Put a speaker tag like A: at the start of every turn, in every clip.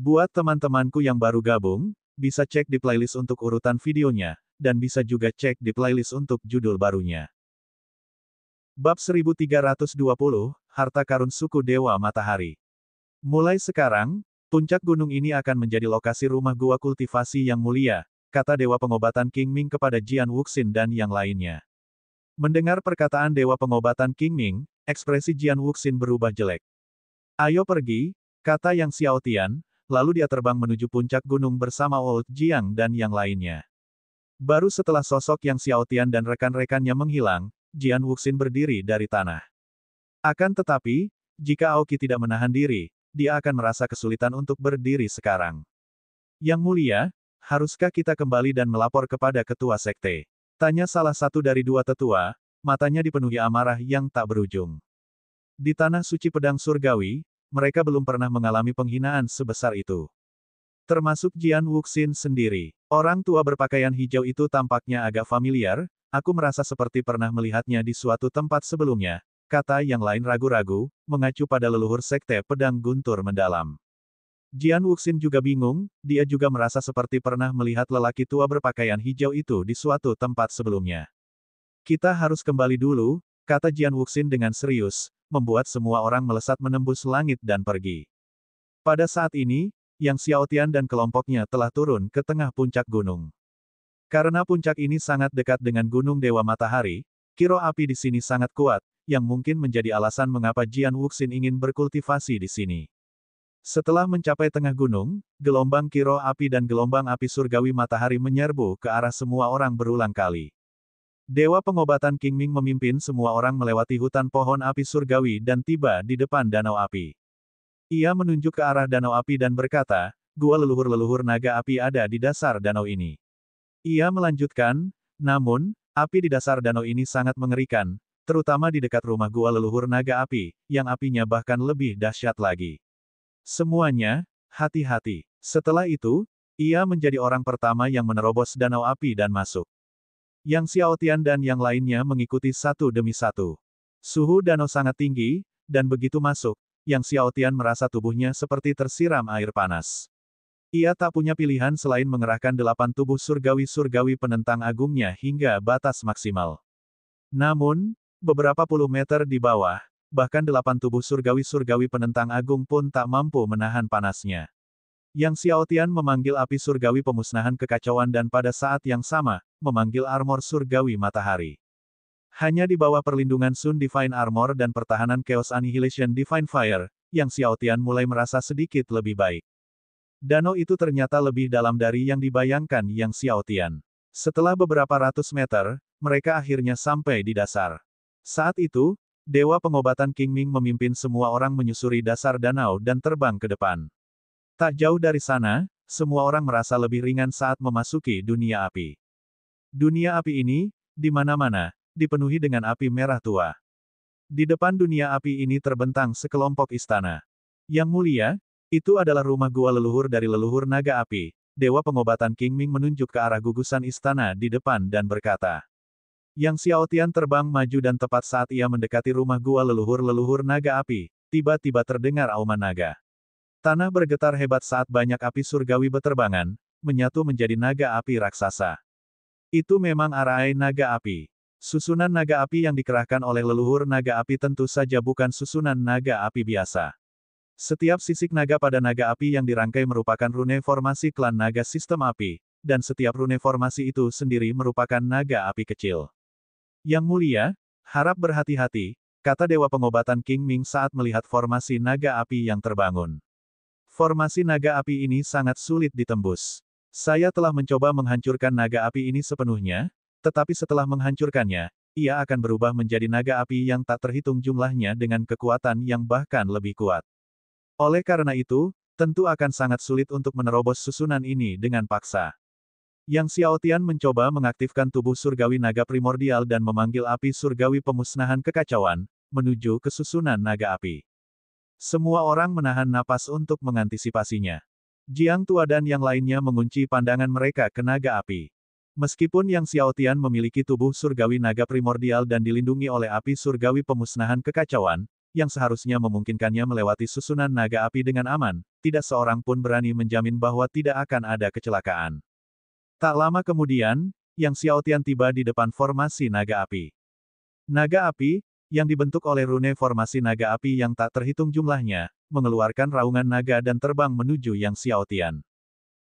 A: Buat teman-temanku yang baru gabung, bisa cek di playlist untuk urutan videonya, dan bisa juga cek di playlist untuk judul barunya. Bab 1320, Harta Karun Suku Dewa Matahari. Mulai sekarang, puncak gunung ini akan menjadi lokasi rumah gua kultivasi yang mulia, kata Dewa Pengobatan King Ming kepada Jian Wuxin dan yang lainnya. Mendengar perkataan Dewa Pengobatan King Ming, ekspresi Jian Wuxin berubah jelek. Ayo pergi, kata Yang Xiaotian, lalu dia terbang menuju puncak gunung bersama Old Jiang dan yang lainnya. Baru setelah sosok Yang Xiaotian dan rekan-rekannya menghilang, Jian Wuxin berdiri dari tanah. Akan tetapi, jika Aoki tidak menahan diri, dia akan merasa kesulitan untuk berdiri sekarang. Yang mulia, haruskah kita kembali dan melapor kepada ketua sekte? Tanya salah satu dari dua tetua, matanya dipenuhi amarah yang tak berujung. Di tanah suci pedang surgawi, mereka belum pernah mengalami penghinaan sebesar itu. Termasuk Jian Wuxin sendiri. Orang tua berpakaian hijau itu tampaknya agak familiar, aku merasa seperti pernah melihatnya di suatu tempat sebelumnya, kata yang lain ragu-ragu, mengacu pada leluhur sekte pedang guntur mendalam. Jian Wuxin juga bingung, dia juga merasa seperti pernah melihat lelaki tua berpakaian hijau itu di suatu tempat sebelumnya. Kita harus kembali dulu, kata Jian Wuxin dengan serius, membuat semua orang melesat menembus langit dan pergi. Pada saat ini, Yang Xiaotian dan kelompoknya telah turun ke tengah puncak gunung. Karena puncak ini sangat dekat dengan Gunung Dewa Matahari, kiro api di sini sangat kuat, yang mungkin menjadi alasan mengapa Jian Wuxin ingin berkultivasi di sini. Setelah mencapai tengah gunung, gelombang kiro api dan gelombang api surgawi matahari menyerbu ke arah semua orang berulang kali. Dewa Pengobatan King Ming memimpin semua orang melewati hutan pohon api surgawi dan tiba di depan danau api. Ia menunjuk ke arah danau api dan berkata, gua leluhur-leluhur naga api ada di dasar danau ini. Ia melanjutkan, namun, api di dasar danau ini sangat mengerikan, terutama di dekat rumah gua leluhur naga api, yang apinya bahkan lebih dahsyat lagi. Semuanya, hati-hati. Setelah itu, ia menjadi orang pertama yang menerobos danau api dan masuk. Yang Xiaotian dan yang lainnya mengikuti satu demi satu. Suhu danau sangat tinggi, dan begitu masuk, Yang Xiaotian merasa tubuhnya seperti tersiram air panas. Ia tak punya pilihan selain mengerahkan 8 tubuh surgawi-surgawi penentang agungnya hingga batas maksimal. Namun, beberapa puluh meter di bawah, bahkan 8 tubuh surgawi-surgawi penentang agung pun tak mampu menahan panasnya. Yang Xiaotian memanggil api surgawi pemusnahan kekacauan dan pada saat yang sama, memanggil armor surgawi matahari. Hanya di bawah perlindungan Sun Divine Armor dan pertahanan Chaos Annihilation Divine Fire, Yang Xiaotian mulai merasa sedikit lebih baik. Danau itu ternyata lebih dalam dari yang dibayangkan Yang Xiaotian. Setelah beberapa ratus meter, mereka akhirnya sampai di dasar. Saat itu, Dewa Pengobatan King Ming memimpin semua orang menyusuri dasar danau dan terbang ke depan. Tak jauh dari sana, semua orang merasa lebih ringan saat memasuki dunia api. Dunia api ini, di mana-mana, dipenuhi dengan api merah tua. Di depan dunia api ini terbentang sekelompok istana. Yang mulia, itu adalah rumah gua leluhur dari leluhur naga api. Dewa Pengobatan King Ming menunjuk ke arah gugusan istana di depan dan berkata. Yang Xiaotian terbang maju dan tepat saat ia mendekati rumah gua leluhur-leluhur naga api, tiba-tiba terdengar auman naga. Tanah bergetar hebat saat banyak api surgawi beterbangan, menyatu menjadi naga api raksasa. Itu memang arai naga api. Susunan naga api yang dikerahkan oleh leluhur naga api tentu saja bukan susunan naga api biasa. Setiap sisik naga pada naga api yang dirangkai merupakan rune formasi klan naga sistem api, dan setiap rune formasi itu sendiri merupakan naga api kecil. Yang mulia, harap berhati-hati, kata Dewa Pengobatan King Ming saat melihat formasi naga api yang terbangun. Formasi naga api ini sangat sulit ditembus. Saya telah mencoba menghancurkan naga api ini sepenuhnya, tetapi setelah menghancurkannya, ia akan berubah menjadi naga api yang tak terhitung jumlahnya dengan kekuatan yang bahkan lebih kuat. Oleh karena itu, tentu akan sangat sulit untuk menerobos susunan ini dengan paksa. Yang Xiaotian mencoba mengaktifkan tubuh surgawi naga primordial dan memanggil api surgawi pemusnahan kekacauan, menuju ke susunan naga api. Semua orang menahan napas untuk mengantisipasinya. Jiang Tua dan yang lainnya mengunci pandangan mereka ke naga api. Meskipun Yang Xiaotian memiliki tubuh surgawi naga primordial dan dilindungi oleh api surgawi pemusnahan kekacauan, yang seharusnya memungkinkannya melewati susunan naga api dengan aman, tidak seorang pun berani menjamin bahwa tidak akan ada kecelakaan. Tak lama kemudian, Yang Xiaotian tiba di depan formasi naga api. Naga api, yang dibentuk oleh rune formasi naga api yang tak terhitung jumlahnya, mengeluarkan raungan naga dan terbang menuju Yang Xiaotian.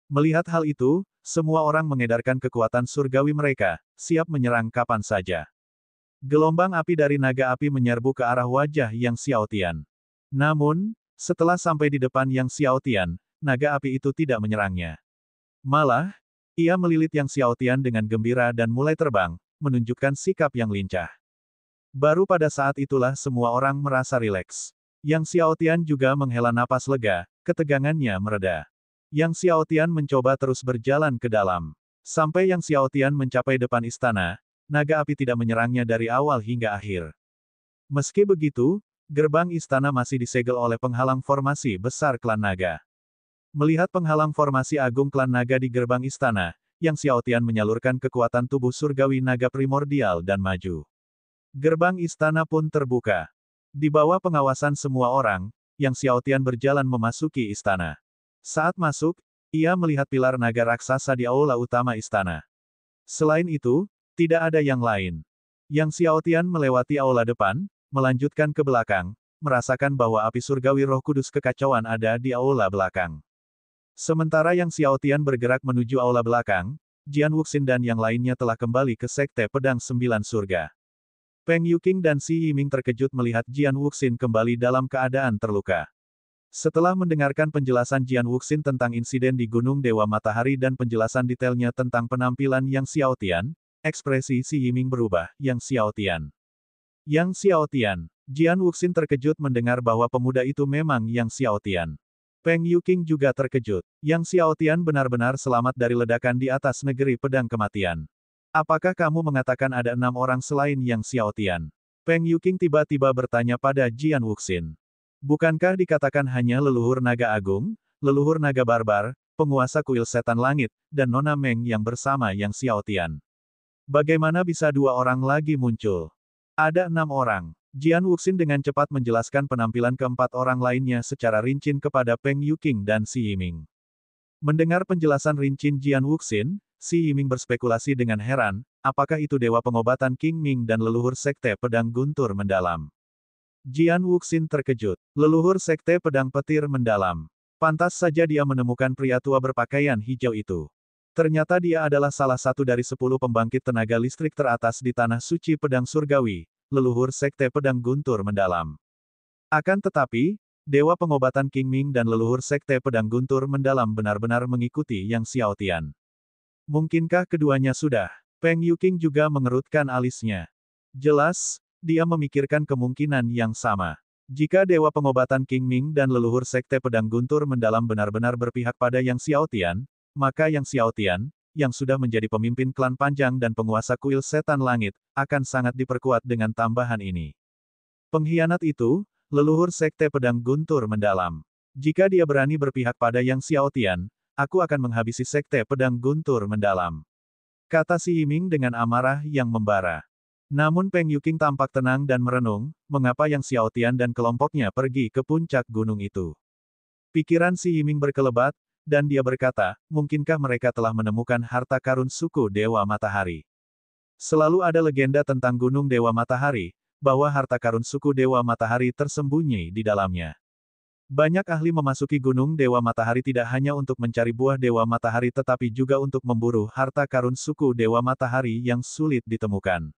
A: Melihat hal itu, semua orang mengedarkan kekuatan surgawi mereka, siap menyerang kapan saja. Gelombang api dari naga api menyerbu ke arah wajah Yang Xiaotian. Namun, setelah sampai di depan Yang Xiaotian, naga api itu tidak menyerangnya. Malah, ia melilit Yang Xiaotian dengan gembira dan mulai terbang, menunjukkan sikap yang lincah. Baru pada saat itulah semua orang merasa rileks. Yang Xiaotian juga menghela napas lega, ketegangannya mereda. Yang Xiaotian mencoba terus berjalan ke dalam. Sampai Yang Xiaotian mencapai depan istana, naga api tidak menyerangnya dari awal hingga akhir. Meski begitu, gerbang istana masih disegel oleh penghalang formasi besar klan naga. Melihat penghalang formasi agung klan naga di gerbang istana, Yang Xiaotian menyalurkan kekuatan tubuh surgawi naga primordial dan maju. Gerbang istana pun terbuka. Di bawah pengawasan semua orang, Yang Xiaotian berjalan memasuki istana. Saat masuk, ia melihat pilar naga raksasa di aula utama istana. Selain itu, tidak ada yang lain. Yang Xiaotian melewati aula depan, melanjutkan ke belakang, merasakan bahwa api surgawi Roh Kudus kekacauan ada di aula belakang. Sementara Yang Xiaotian bergerak menuju aula belakang, Jian Wuxin dan yang lainnya telah kembali ke Sekte Pedang Sembilan Surga. Peng Yuqing dan Si Yiming terkejut melihat Jian Wuxin kembali dalam keadaan terluka. Setelah mendengarkan penjelasan Jian Wuxin tentang insiden di Gunung Dewa Matahari dan penjelasan detailnya tentang penampilan Yang Xiaotian, ekspresi Si Yiming berubah. Yang Xiaotian. Yang Xiaotian. Jian Wuxin terkejut mendengar bahwa pemuda itu memang Yang Xiaotian. Peng Yuqing juga terkejut. Yang Xiaotian benar-benar selamat dari ledakan di atas negeri pedang kematian. Apakah kamu mengatakan ada 6 orang selain Yang Xiaotian? Peng Yuqing tiba-tiba bertanya pada Jian Wuxin. Bukankah dikatakan hanya leluhur naga agung, leluhur naga barbar, penguasa kuil setan langit, dan Nona Meng yang bersama Yang Xiaotian? Bagaimana bisa 2 orang lagi muncul? Ada 6 orang. Jian Wuxin dengan cepat menjelaskan penampilan keempat orang lainnya secara rinci kepada Peng Yuqing dan Si Yiming. Mendengar penjelasan rinci Jian Wuxin, Si Yiming berspekulasi dengan heran, apakah itu dewa pengobatan King Ming dan leluhur Sekte Pedang Guntur Mendalam? Jian Wuxin terkejut. Leluhur Sekte Pedang Petir Mendalam. Pantas saja dia menemukan pria tua berpakaian hijau itu. Ternyata dia adalah salah satu dari 10 pembangkit tenaga listrik teratas di Tanah Suci Pedang Surgawi, leluhur Sekte Pedang Guntur Mendalam. Akan tetapi, dewa pengobatan King Ming dan leluhur Sekte Pedang Guntur Mendalam benar-benar mengikuti Yang Xiaotian. Mungkinkah keduanya sudah? Peng Yuqing juga mengerutkan alisnya. Jelas, dia memikirkan kemungkinan yang sama. Jika dewa pengobatan King Ming dan leluhur Sekte Pedang Guntur Mendalam benar-benar berpihak pada Yang Xiaotian, maka Yang Xiaotian, yang sudah menjadi pemimpin klan panjang dan penguasa kuil setan langit, akan sangat diperkuat dengan tambahan ini. Pengkhianat itu, leluhur Sekte Pedang Guntur Mendalam. Jika dia berani berpihak pada Yang Xiaotian, aku akan menghabisi Sekte Pedang Guntur Mendalam. Kata Si Yiming dengan amarah yang membara. Namun Peng Yuqing tampak tenang dan merenung, mengapa Yang Xiaotian dan kelompoknya pergi ke puncak gunung itu. Pikiran Si Yiming berkelebat, dan dia berkata, mungkinkah mereka telah menemukan harta karun suku Dewa Matahari? Selalu ada legenda tentang Gunung Dewa Matahari, bahwa harta karun suku Dewa Matahari tersembunyi di dalamnya. Banyak ahli memasuki Gunung Dewa Matahari tidak hanya untuk mencari buah Dewa Matahari tetapi juga untuk memburu harta karun suku Dewa Matahari yang sulit ditemukan.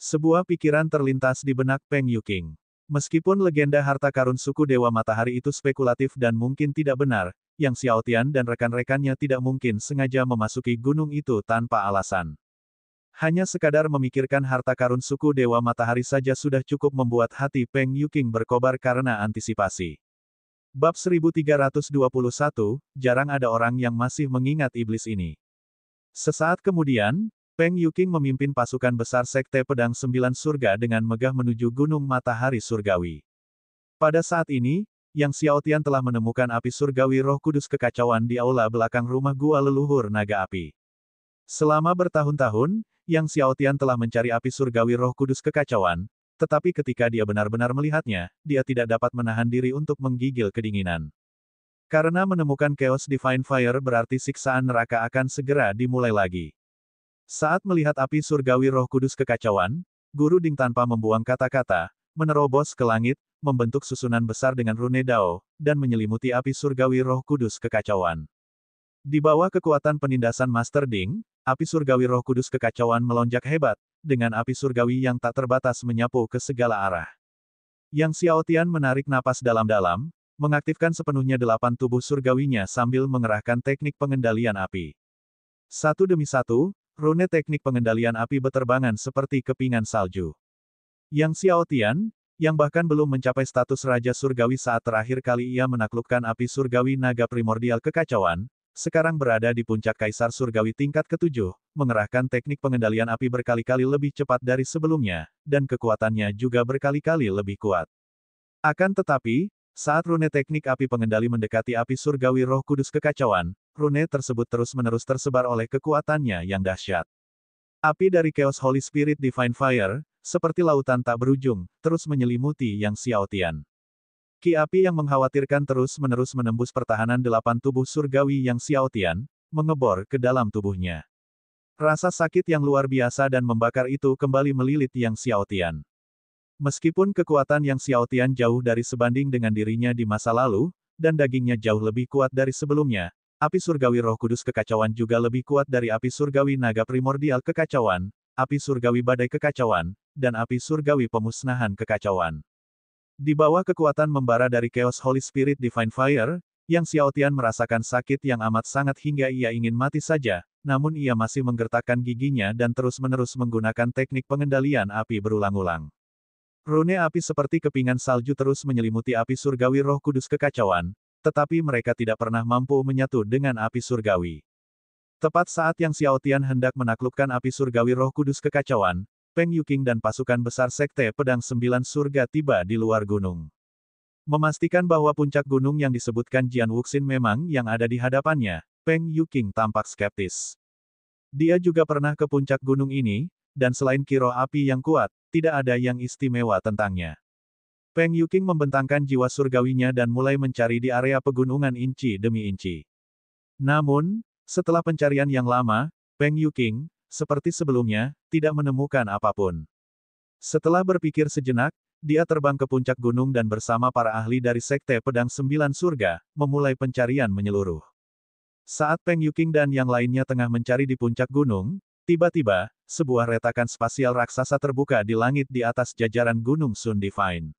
A: Sebuah pikiran terlintas di benak Peng Yuqing. Meskipun legenda harta karun suku Dewa Matahari itu spekulatif dan mungkin tidak benar, Yang Xiaotian dan rekan-rekannya tidak mungkin sengaja memasuki gunung itu tanpa alasan. Hanya sekadar memikirkan harta karun suku Dewa Matahari saja sudah cukup membuat hati Peng Yuqing berkobar karena antisipasi. Bab 1321, jarang ada orang yang masih mengingat iblis ini. Sesaat kemudian, Peng Yuqing memimpin pasukan besar Sekte Pedang Sembilan Surga dengan megah menuju Gunung Matahari Surgawi. Pada saat ini, Yang Xiaotian telah menemukan api surgawi Roh Kudus kekacauan di aula belakang rumah gua leluhur naga api. Selama bertahun-tahun, Yang Xiaotian telah mencari api surgawi Roh Kudus kekacauan, tetapi ketika dia benar-benar melihatnya, dia tidak dapat menahan diri untuk menggigil kedinginan. Karena menemukan Chaos Divine Fire berarti siksaan neraka akan segera dimulai lagi. Saat melihat api surgawi Roh Kudus kekacauan, Guru Ding tanpa membuang kata-kata, menerobos ke langit, membentuk susunan besar dengan rune Dao, dan menyelimuti api surgawi Roh Kudus kekacauan. Di bawah kekuatan penindasan Master Ding, api surgawi Roh Kudus kekacauan melonjak hebat, dengan api surgawi yang tak terbatas menyapu ke segala arah. Yang Xiao Tian menarik napas dalam-dalam, mengaktifkan sepenuhnya 8 tubuh surgawinya sambil mengerahkan teknik pengendalian api. Satu demi satu, rune teknik pengendalian api beterbangan seperti kepingan salju. Yang Xiao Tian, yang bahkan belum mencapai status Raja Surgawi saat terakhir kali ia menaklukkan api surgawi naga primordial kekacauan, sekarang berada di puncak Kaisar Surgawi tingkat ke-7, mengerahkan teknik pengendalian api berkali-kali lebih cepat dari sebelumnya, dan kekuatannya juga berkali-kali lebih kuat. Akan tetapi, saat rune teknik api pengendali mendekati api surgawi Roh Kudus kekacauan, rune tersebut terus-menerus tersebar oleh kekuatannya yang dahsyat. Api dari Chaos Holy Spirit Divine Fire, seperti lautan tak berujung, terus menyelimuti Yang Xiao Tian. Ki api yang mengkhawatirkan terus-menerus menembus pertahanan 8 tubuh surgawi Yang Xiao Tian, mengebor ke dalam tubuhnya. Rasa sakit yang luar biasa dan membakar itu kembali melilit Yang Xiao Tian. Meskipun kekuatan Yang Xiao Tian jauh dari sebanding dengan dirinya di masa lalu, dan dagingnya jauh lebih kuat dari sebelumnya, api surgawi Roh Kudus kekacauan juga lebih kuat dari api surgawi naga primordial kekacauan, api surgawi badai kekacauan, dan api surgawi pemusnahan kekacauan. Di bawah kekuatan membara dari Chaos Holy Spirit Divine Fire, Yang Xiao Tian merasakan sakit yang amat sangat hingga ia ingin mati saja, namun ia masih menggertakkan giginya dan terus-menerus menggunakan teknik pengendalian api berulang-ulang. Rune api seperti kepingan salju terus menyelimuti api surgawi Roh Kudus kekacauan, tetapi mereka tidak pernah mampu menyatu dengan api surgawi. Tepat saat Yang Xiao Tian hendak menaklukkan api surgawi Roh Kudus kekacauan, Peng Yuqing dan pasukan besar Sekte Pedang 9 Surga tiba di luar gunung. Memastikan bahwa puncak gunung yang disebutkan Jian Wuxin memang yang ada di hadapannya, Peng Yuqing tampak skeptis. Dia juga pernah ke puncak gunung ini, dan selain kiroh api yang kuat, tidak ada yang istimewa tentangnya. Peng Yuqing membentangkan jiwa surgawinya dan mulai mencari di area pegunungan inci demi inci. Namun, setelah pencarian yang lama, Peng Yuqing, seperti sebelumnya, tidak menemukan apapun. Setelah berpikir sejenak, dia terbang ke puncak gunung dan bersama para ahli dari Sekte Pedang 9 Surga, memulai pencarian menyeluruh. Saat Peng Yuqing dan yang lainnya tengah mencari di puncak gunung, tiba-tiba, sebuah retakan spasial raksasa terbuka di langit di atas jajaran Gunung Sun Divine.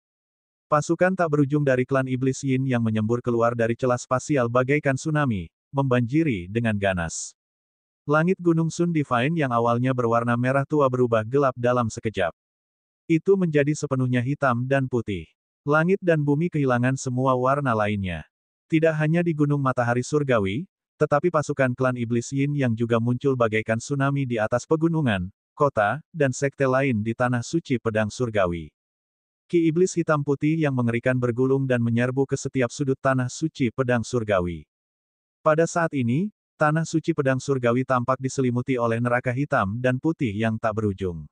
A: Pasukan tak berujung dari klan Iblis Yin yang menyembur keluar dari celah spasial bagaikan tsunami, membanjiri dengan ganas. Langit Gunung Sun Divine yang awalnya berwarna merah tua berubah gelap dalam sekejap. Itu menjadi sepenuhnya hitam dan putih. Langit dan bumi kehilangan semua warna lainnya. Tidak hanya di Gunung Matahari Surgawi, tetapi pasukan klan Iblis Yin yang juga muncul bagaikan tsunami di atas pegunungan, kota, dan sekte lain di Tanah Suci Pedang Surgawi. Ki Iblis hitam putih yang mengerikan bergulung dan menyerbu ke setiap sudut Tanah Suci Pedang Surgawi. Pada saat ini, Tanah Suci Pedang Surgawi tampak diselimuti oleh neraka hitam dan putih yang tak berujung.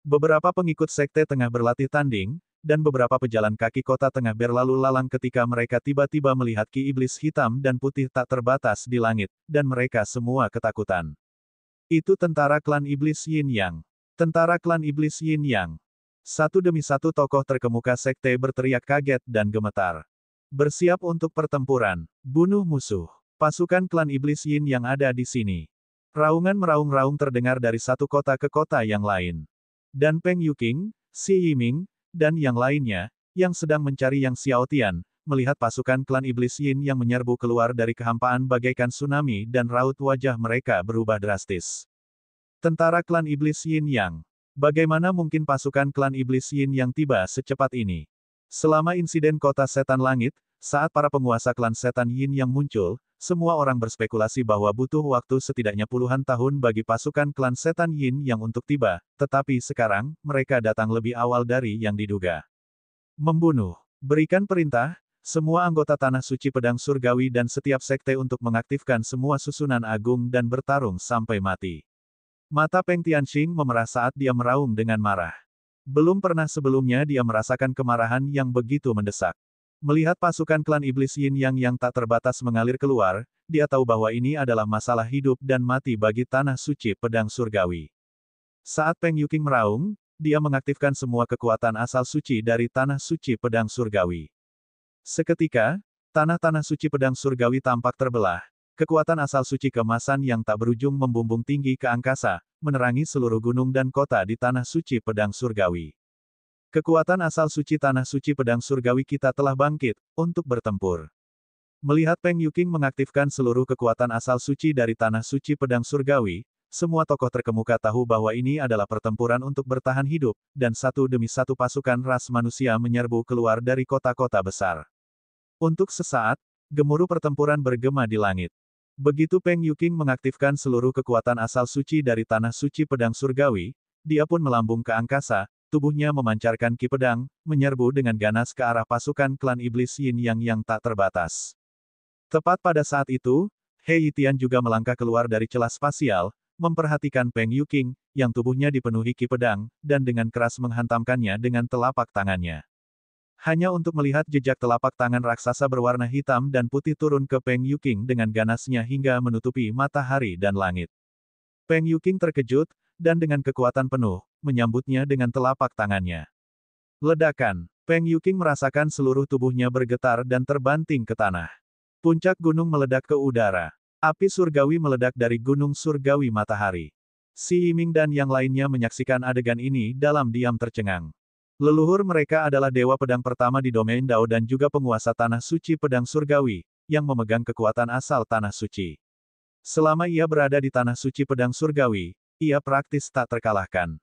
A: Beberapa pengikut sekte tengah berlatih tanding, dan beberapa pejalan kaki kota tengah berlalu lalang ketika mereka tiba-tiba melihat Ki Iblis hitam dan putih tak terbatas di langit, dan mereka semua ketakutan. Itu tentara klan Iblis Yin Yang. Tentara klan Iblis Yin Yang. Satu demi satu tokoh terkemuka sekte berteriak kaget dan gemetar. Bersiap untuk pertempuran. Bunuh musuh. Pasukan klan Iblis Yin yang ada di sini. Raungan meraung-raung terdengar dari satu kota ke kota yang lain. Dan Peng Yuqing, Si Yiming, dan yang lainnya, yang sedang mencari Yang Xiao Tian, melihat pasukan klan Iblis Yin yang menyerbu keluar dari kehampaan bagaikan tsunami dan raut wajah mereka berubah drastis. Tentara klan Iblis Yin Yang. Bagaimana mungkin pasukan klan Iblis Yin yang tiba secepat ini? Selama insiden Kota Setan Langit, saat para penguasa klan Setan Yin yang muncul, semua orang berspekulasi bahwa butuh waktu setidaknya puluhan tahun bagi pasukan klan Setan Yin yang untuk tiba, tetapi sekarang, mereka datang lebih awal dari yang diduga. Membunuh. Berikan perintah, semua anggota Tanah Suci Pedang Surgawi dan setiap sekte untuk mengaktifkan semua susunan agung dan bertarung sampai mati. Mata Peng Tianxing memerah saat dia meraung dengan marah. Belum pernah sebelumnya dia merasakan kemarahan yang begitu mendesak. Melihat pasukan klan iblis Yin Yang yang tak terbatas mengalir keluar, dia tahu bahwa ini adalah masalah hidup dan mati bagi tanah suci pedang surgawi. Saat Peng Yuking meraung, dia mengaktifkan semua kekuatan asal suci dari tanah suci pedang surgawi. Seketika, tanah-tanah suci pedang surgawi tampak terbelah. Kekuatan asal suci keemasan yang tak berujung membumbung tinggi ke angkasa, menerangi seluruh gunung dan kota di tanah suci pedang surgawi. Kekuatan asal suci tanah suci pedang surgawi kita telah bangkit, untuk bertempur. Melihat Peng Yuking mengaktifkan seluruh kekuatan asal suci dari tanah suci pedang surgawi, semua tokoh terkemuka tahu bahwa ini adalah pertempuran untuk bertahan hidup, dan satu demi satu pasukan ras manusia menyerbu keluar dari kota-kota besar. Untuk sesaat, gemuruh pertempuran bergema di langit. Begitu Peng Yuking mengaktifkan seluruh kekuatan asal suci dari tanah suci pedang surgawi, dia pun melambung ke angkasa, tubuhnya memancarkan ki pedang, menyerbu dengan ganas ke arah pasukan klan iblis Yin Yang yang tak terbatas. Tepat pada saat itu, He Yitian juga melangkah keluar dari celah spasial, memperhatikan Peng Yuking, yang tubuhnya dipenuhi ki pedang, dan dengan keras menghantamkannya dengan telapak tangannya. Hanya untuk melihat jejak telapak tangan raksasa berwarna hitam dan putih turun ke Peng Yuking dengan ganasnya hingga menutupi matahari dan langit. Peng Yuking terkejut, dan dengan kekuatan penuh, menyambutnya dengan telapak tangannya. Ledakan. Peng Yuking merasakan seluruh tubuhnya bergetar dan terbanting ke tanah. Puncak gunung meledak ke udara. Api surgawi meledak dari gunung surgawi matahari. Si Yiming dan yang lainnya menyaksikan adegan ini dalam diam tercengang. Leluhur mereka adalah dewa pedang pertama di domain Dao dan juga penguasa tanah suci pedang surgawi, yang memegang kekuatan asal tanah suci. Selama ia berada di tanah suci pedang surgawi, ia praktis tak terkalahkan.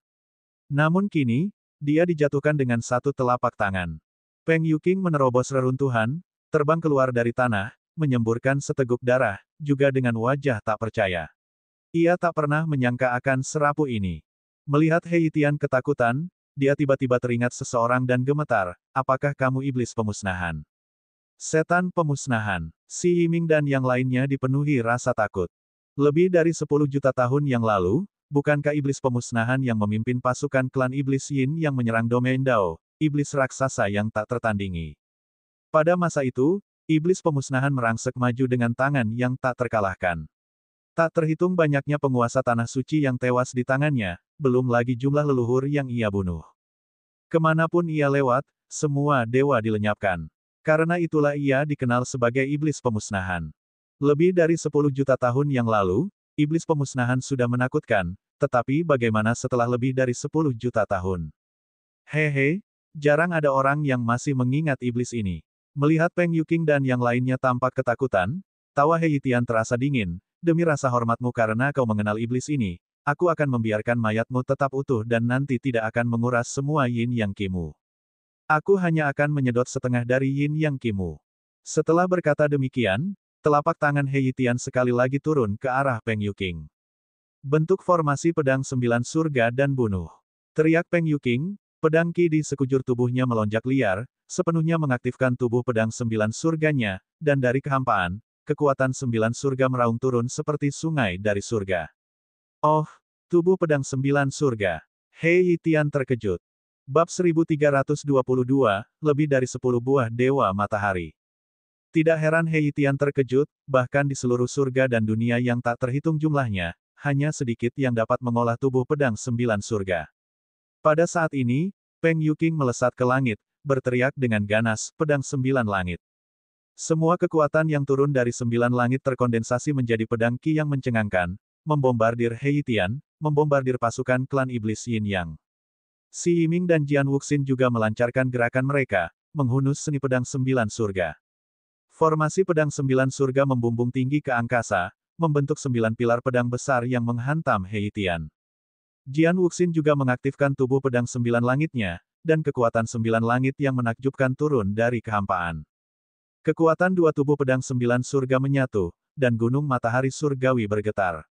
A: Namun kini, dia dijatuhkan dengan satu telapak tangan. Peng Yuking menerobos reruntuhan, terbang keluar dari tanah, menyemburkan seteguk darah, juga dengan wajah tak percaya. Ia tak pernah menyangka akan serapuh ini. Melihat He Yitian ketakutan, dia tiba-tiba teringat seseorang dan gemetar, apakah kamu iblis pemusnahan? Setan pemusnahan. Si Yiming dan yang lainnya dipenuhi rasa takut. Lebih dari 10 juta tahun yang lalu, bukankah iblis pemusnahan yang memimpin pasukan klan iblis Yin yang menyerang domain Dao, iblis raksasa yang tak tertandingi? Pada masa itu, iblis pemusnahan merangsek maju dengan tangan yang tak terkalahkan. Tak terhitung banyaknya penguasa tanah suci yang tewas di tangannya, belum lagi jumlah leluhur yang ia bunuh. Kemanapun ia lewat, semua dewa dilenyapkan. Karena itulah ia dikenal sebagai iblis pemusnahan. Lebih dari 10 juta tahun yang lalu, iblis pemusnahan sudah menakutkan, tetapi bagaimana setelah lebih dari 10 juta tahun? Hehe, jarang ada orang yang masih mengingat iblis ini. Melihat Peng Yuking dan yang lainnya tampak ketakutan, tawa He Yitian terasa dingin, demi rasa hormatmu karena kau mengenal iblis ini, aku akan membiarkan mayatmu tetap utuh dan nanti tidak akan menguras semua yin yang kimu. Aku hanya akan menyedot setengah dari yin yang kimu. Setelah berkata demikian, telapak tangan He Yitian sekali lagi turun ke arah Peng Yuking. Bentuk formasi pedang 9 surga dan bunuh. Teriak Peng Yuking, pedang ki di sekujur tubuhnya melonjak liar, sepenuhnya mengaktifkan tubuh pedang 9 surganya, dan dari kehampaan, kekuatan 9 surga meraung turun seperti sungai dari surga. Oh, tubuh pedang 9 surga. He Yitian terkejut. Bab 1322, lebih dari 10 buah dewa matahari. Tidak heran He Yitian terkejut, bahkan di seluruh surga dan dunia yang tak terhitung jumlahnya, hanya sedikit yang dapat mengolah tubuh pedang 9 surga. Pada saat ini, Peng Yuking melesat ke langit, berteriak dengan ganas, pedang 9 langit. Semua kekuatan yang turun dari 9 langit terkondensasi menjadi pedang ki yang mencengangkan, membombardir He Yitian, membombardir pasukan klan iblis Yin Yang. Si Yiming dan Jian Wuxin juga melancarkan gerakan mereka, menghunus seni pedang 9 surga. Formasi pedang 9 surga membumbung tinggi ke angkasa, membentuk 9 pilar pedang besar yang menghantam He Yitian. Jian Wuxin juga mengaktifkan tubuh pedang 9 langitnya, dan kekuatan 9 langit yang menakjubkan turun dari kehampaan. Kekuatan dua tubuh pedang 9 surga menyatu, dan gunung matahari surgawi bergetar.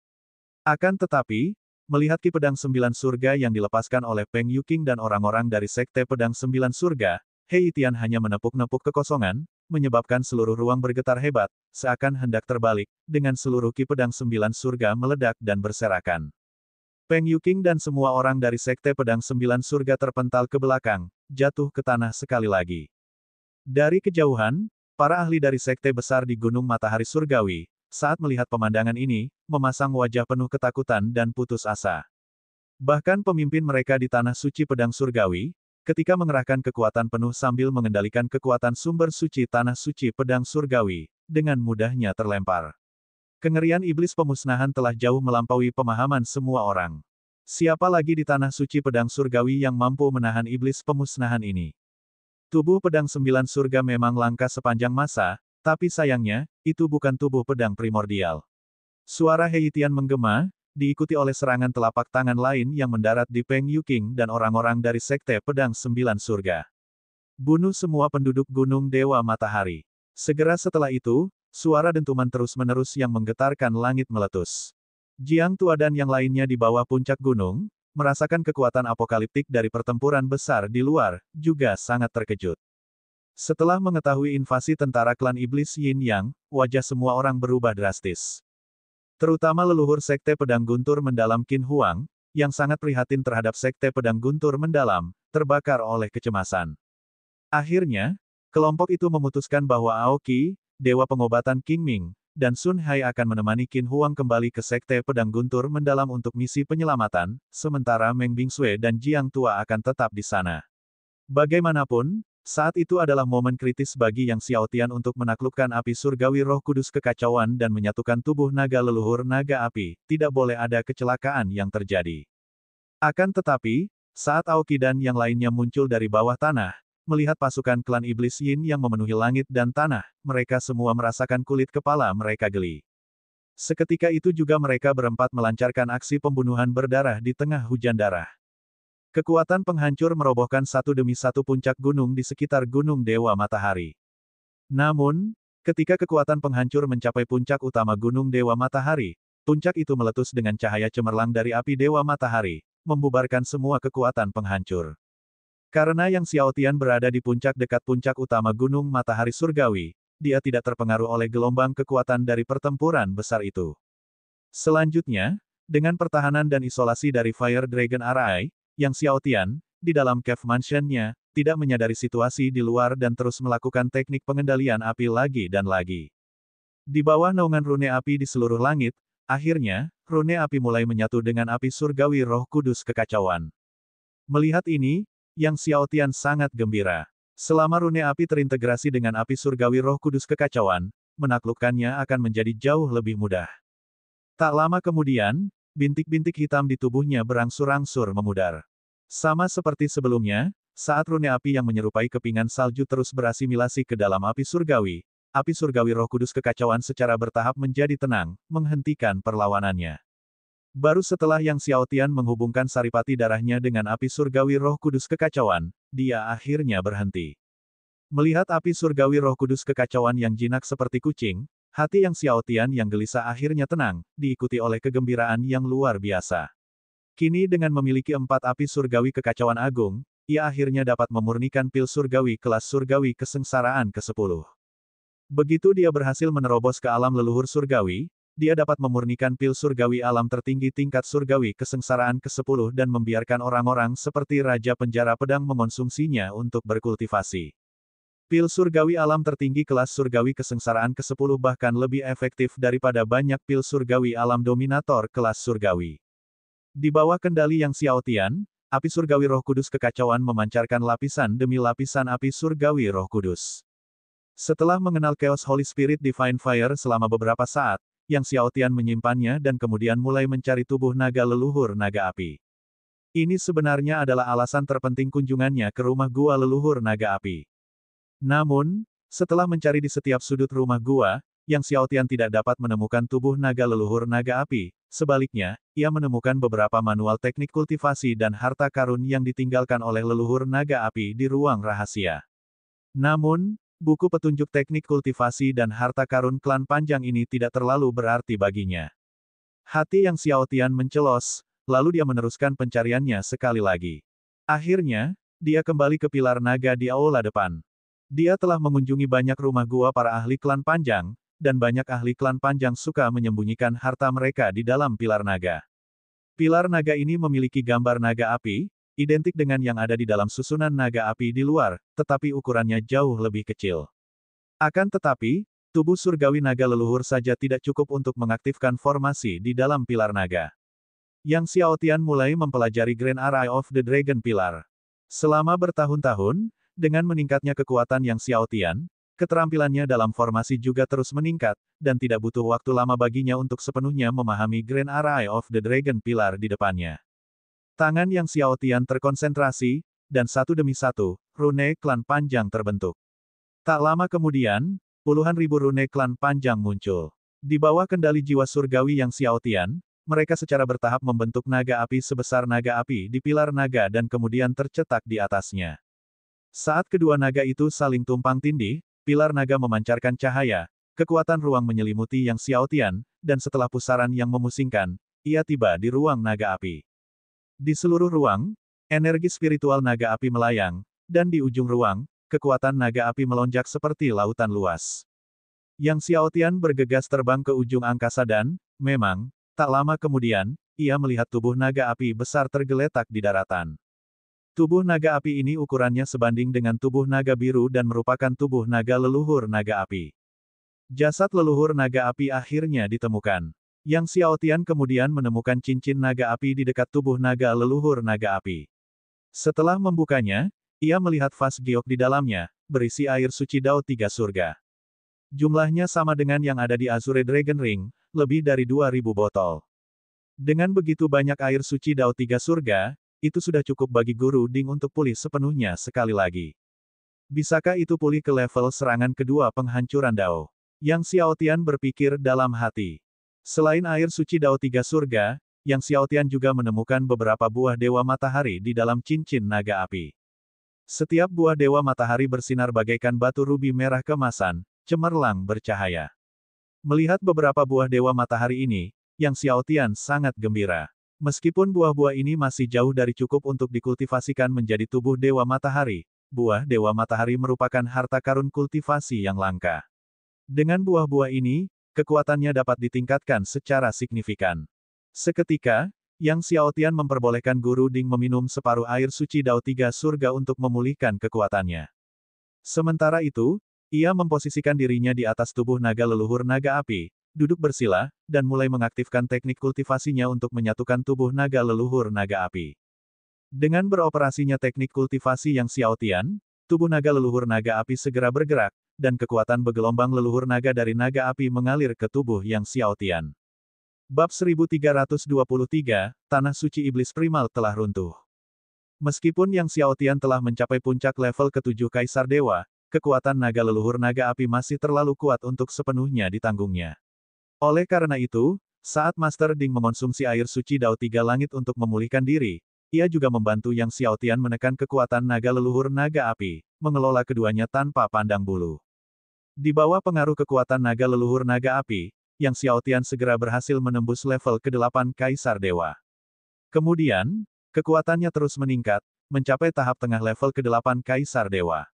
A: Akan tetapi, melihat ki pedang 9 surga yang dilepaskan oleh Peng Yuking dan orang-orang dari sekte pedang 9 surga, He Yitian hanya menepuk-nepuk kekosongan, menyebabkan seluruh ruang bergetar hebat, seakan hendak terbalik, dengan seluruh ki pedang 9 surga meledak dan berserakan. Peng Yuqing dan semua orang dari Sekte Pedang Sembilan Surga terpental ke belakang, jatuh ke tanah sekali lagi. Dari kejauhan, para ahli dari Sekte Besar di Gunung Matahari Surgawi, saat melihat pemandangan ini, memasang wajah penuh ketakutan dan putus asa. Bahkan pemimpin mereka di Tanah Suci Pedang Surgawi, ketika mengerahkan kekuatan penuh sambil mengendalikan kekuatan sumber suci Tanah Suci Pedang Surgawi, dengan mudahnya terlempar. Kengerian iblis pemusnahan telah jauh melampaui pemahaman semua orang. Siapa lagi di Tanah Suci Pedang Surgawi yang mampu menahan iblis pemusnahan ini? Tubuh pedang sembilan surga memang langka sepanjang masa, tapi sayangnya, itu bukan tubuh pedang primordial. Suara Heitian menggema, diikuti oleh serangan telapak tangan lain yang mendarat di Peng Yuqing dan orang-orang dari Sekte Pedang Sembilan Surga. Bunuh semua penduduk Gunung Dewa Matahari. Segera setelah itu, suara dentuman terus-menerus yang menggetarkan langit meletus. Jiang Tua dan yang lainnya di bawah puncak gunung, merasakan kekuatan apokaliptik dari pertempuran besar di luar, juga sangat terkejut. Setelah mengetahui invasi tentara klan iblis Yin Yang, wajah semua orang berubah drastis. Terutama leluhur Sekte Pedang Guntur Mendalam Qin Huang, yang sangat prihatin terhadap Sekte Pedang Guntur Mendalam, terbakar oleh kecemasan. Akhirnya, kelompok itu memutuskan bahwa Aoki, Dewa Pengobatan King Ming, dan Sun Hai akan menemani Qin Huang kembali ke Sekte Pedang Guntur Mendalam untuk misi penyelamatan, sementara Meng Bingsui dan Jiang Tua akan tetap di sana. Bagaimanapun, saat itu adalah momen kritis bagi Yang Xiaotian untuk menaklukkan api surgawi Roh Kudus kekacauan dan menyatukan tubuh naga leluhur naga api, tidak boleh ada kecelakaan yang terjadi. Akan tetapi, saat Aoki dan yang lainnya muncul dari bawah tanah, melihat pasukan klan iblis Yin yang memenuhi langit dan tanah, mereka semua merasakan kulit kepala mereka geli. Seketika itu juga mereka berempat melancarkan aksi pembunuhan berdarah di tengah hujan darah. Kekuatan penghancur merobohkan satu demi satu puncak gunung di sekitar Gunung Dewa Matahari. Namun, ketika kekuatan penghancur mencapai puncak utama Gunung Dewa Matahari, puncak itu meletus dengan cahaya cemerlang dari api Dewa Matahari, membubarkan semua kekuatan penghancur. Karena Yang Xiaotian berada di puncak dekat puncak utama Gunung Matahari Surgawi, dia tidak terpengaruh oleh gelombang kekuatan dari pertempuran besar itu. Selanjutnya, dengan pertahanan dan isolasi dari Fire Dragon Arai, Yang Xiaotian, di dalam cave mansion-nya, tidak menyadari situasi di luar dan terus melakukan teknik pengendalian api lagi dan lagi. Di bawah naungan rune api di seluruh langit, akhirnya, rune api mulai menyatu dengan api surgawi Roh Kudus kekacauan. Melihat ini, Yang Xiaotian sangat gembira. Selama rune api terintegrasi dengan api surgawi Roh Kudus kekacauan, menaklukkannya akan menjadi jauh lebih mudah. Tak lama kemudian, bintik-bintik hitam di tubuhnya berangsur-angsur memudar. Sama seperti sebelumnya, saat rune api yang menyerupai kepingan salju terus berasimilasi ke dalam api surgawi Roh Kudus kekacauan secara bertahap menjadi tenang, menghentikan perlawanannya. Baru setelah Yang Xiaotian menghubungkan saripati darahnya dengan api surgawi Roh Kudus kekacauan, dia akhirnya berhenti. Melihat api surgawi Roh Kudus kekacauan yang jinak seperti kucing, hati Yang Xiaotian yang gelisah akhirnya tenang, diikuti oleh kegembiraan yang luar biasa. Kini dengan memiliki 4 api surgawi kekacauan agung, ia akhirnya dapat memurnikan pil surgawi kelas surgawi kesengsaraan ke-10. Begitu dia berhasil menerobos ke alam leluhur surgawi, dia dapat memurnikan pil surgawi alam tertinggi tingkat surgawi kesengsaraan ke-10 dan membiarkan orang-orang seperti Raja Penjara Pedang mengonsumsinya untuk berkultivasi. Pil surgawi alam tertinggi kelas surgawi kesengsaraan ke-10 bahkan lebih efektif daripada banyak pil surgawi alam dominator kelas surgawi. Di bawah kendali Yang Xiaotian, api surgawi Roh Kudus kekacauan memancarkan lapisan demi lapisan api surgawi Roh Kudus. Setelah mengenal Chaos Holy Spirit Divine Fire selama beberapa saat, Yang Xiaotian menyimpannya dan kemudian mulai mencari tubuh naga leluhur naga api. Ini sebenarnya adalah alasan terpenting kunjungannya ke rumah gua leluhur naga api. Namun, setelah mencari di setiap sudut rumah gua, Yang Xiaotian tidak dapat menemukan tubuh naga leluhur naga api. Sebaliknya, ia menemukan beberapa manual teknik kultivasi dan harta karun yang ditinggalkan oleh leluhur naga api di ruang rahasia. Namun, buku petunjuk teknik kultivasi dan harta karun klan panjang ini tidak terlalu berarti baginya. Hati Yang Xiaotian mencelos, lalu dia meneruskan pencariannya sekali lagi. Akhirnya, dia kembali ke pilar naga di aula depan. Dia telah mengunjungi banyak rumah gua para ahli klan panjang, dan banyak ahli klan panjang suka menyembunyikan harta mereka di dalam pilar naga. Pilar naga ini memiliki gambar naga api, identik dengan yang ada di dalam susunan naga api di luar, tetapi ukurannya jauh lebih kecil. Akan tetapi, tubuh surgawi naga leluhur saja tidak cukup untuk mengaktifkan formasi di dalam pilar naga. Yang Xiao Tian mulai mempelajari Grand Eye of the Dragon Pilar. Selama bertahun-tahun, dengan meningkatnya kekuatan Yang Xiao Tian, keterampilannya dalam formasi juga terus meningkat, dan tidak butuh waktu lama baginya untuk sepenuhnya memahami Grand Eye of the Dragon Pilar di depannya. Tangan Yang Xiao Tian terkonsentrasi, dan satu demi satu, rune klan panjang terbentuk. Tak lama kemudian, puluhan ribu rune klan panjang muncul. Di bawah kendali jiwa surgawi Yang Xiao Tian, mereka secara bertahap membentuk naga api sebesar naga api di pilar naga dan kemudian tercetak di atasnya. Saat kedua naga itu saling tumpang tindih, pilar naga memancarkan cahaya, kekuatan ruang menyelimuti Yang Xiao Tian, dan setelah pusaran yang memusingkan, ia tiba di ruang naga api. Di seluruh ruang, energi spiritual naga api melayang, dan di ujung ruang, kekuatan naga api melonjak seperti lautan luas. Yang Xiao Tian bergegas terbang ke ujung angkasa dan, memang, tak lama kemudian, ia melihat tubuh naga api besar tergeletak di daratan. Tubuh naga api ini ukurannya sebanding dengan tubuh naga biru dan merupakan tubuh naga leluhur naga api. Jasad leluhur naga api akhirnya ditemukan. Yang Xiao Tian kemudian menemukan cincin naga api di dekat tubuh naga leluhur naga api. Setelah membukanya, ia melihat vas giok di dalamnya, berisi air suci Dao Tiga Surga. Jumlahnya sama dengan yang ada di Azure Dragon Ring, lebih dari 2000 botol. Dengan begitu banyak air suci Dao Tiga Surga, itu sudah cukup bagi Guru Ding untuk pulih sepenuhnya sekali lagi. Bisakah itu pulih ke level serangan kedua penghancuran Dao? Yang Xiao Tian berpikir dalam hati. Selain air suci Dao Tiga Surga, Yang Xiao Tian juga menemukan beberapa buah Dewa Matahari di dalam cincin naga api. Setiap buah Dewa Matahari bersinar bagaikan batu rubi merah kemasan, cemerlang bercahaya. Melihat beberapa buah Dewa Matahari ini, Yang Xiao Tian sangat gembira. Meskipun buah-buah ini masih jauh dari cukup untuk dikultivasikan menjadi tubuh Dewa Matahari, buah Dewa Matahari merupakan harta karun kultivasi yang langka. Dengan buah-buah ini, kekuatannya dapat ditingkatkan secara signifikan. Seketika, Yang Xiao Tian memperbolehkan Guru Ding meminum separuh air suci Dao Tiga Surga untuk memulihkan kekuatannya. Sementara itu, ia memposisikan dirinya di atas tubuh naga leluhur naga api, duduk bersila, dan mulai mengaktifkan teknik kultivasinya untuk menyatukan tubuh naga leluhur naga api. Dengan beroperasinya teknik kultivasi Yang Xiao Tian, tubuh naga leluhur naga api segera bergerak, dan kekuatan bergelombang leluhur naga dari naga api mengalir ke tubuh Yang Xiao Tian. Bab 1323, Tanah Suci Iblis Primal telah runtuh. Meskipun Yang Xiao Tian telah mencapai puncak level ke-7 Kaisar Dewa, kekuatan naga leluhur naga api masih terlalu kuat untuk sepenuhnya ditanggungnya. Oleh karena itu, saat Master Ding mengonsumsi air suci Dao Tiga Langit untuk memulihkan diri, ia juga membantu Yang Xiao Tian menekan kekuatan naga leluhur naga api, mengelola keduanya tanpa pandang bulu. Di bawah pengaruh kekuatan naga leluhur naga api, Yang Xiao Tian segera berhasil menembus level ke-8 Kaisar Dewa. Kemudian, kekuatannya terus meningkat, mencapai tahap tengah level ke-8 Kaisar Dewa.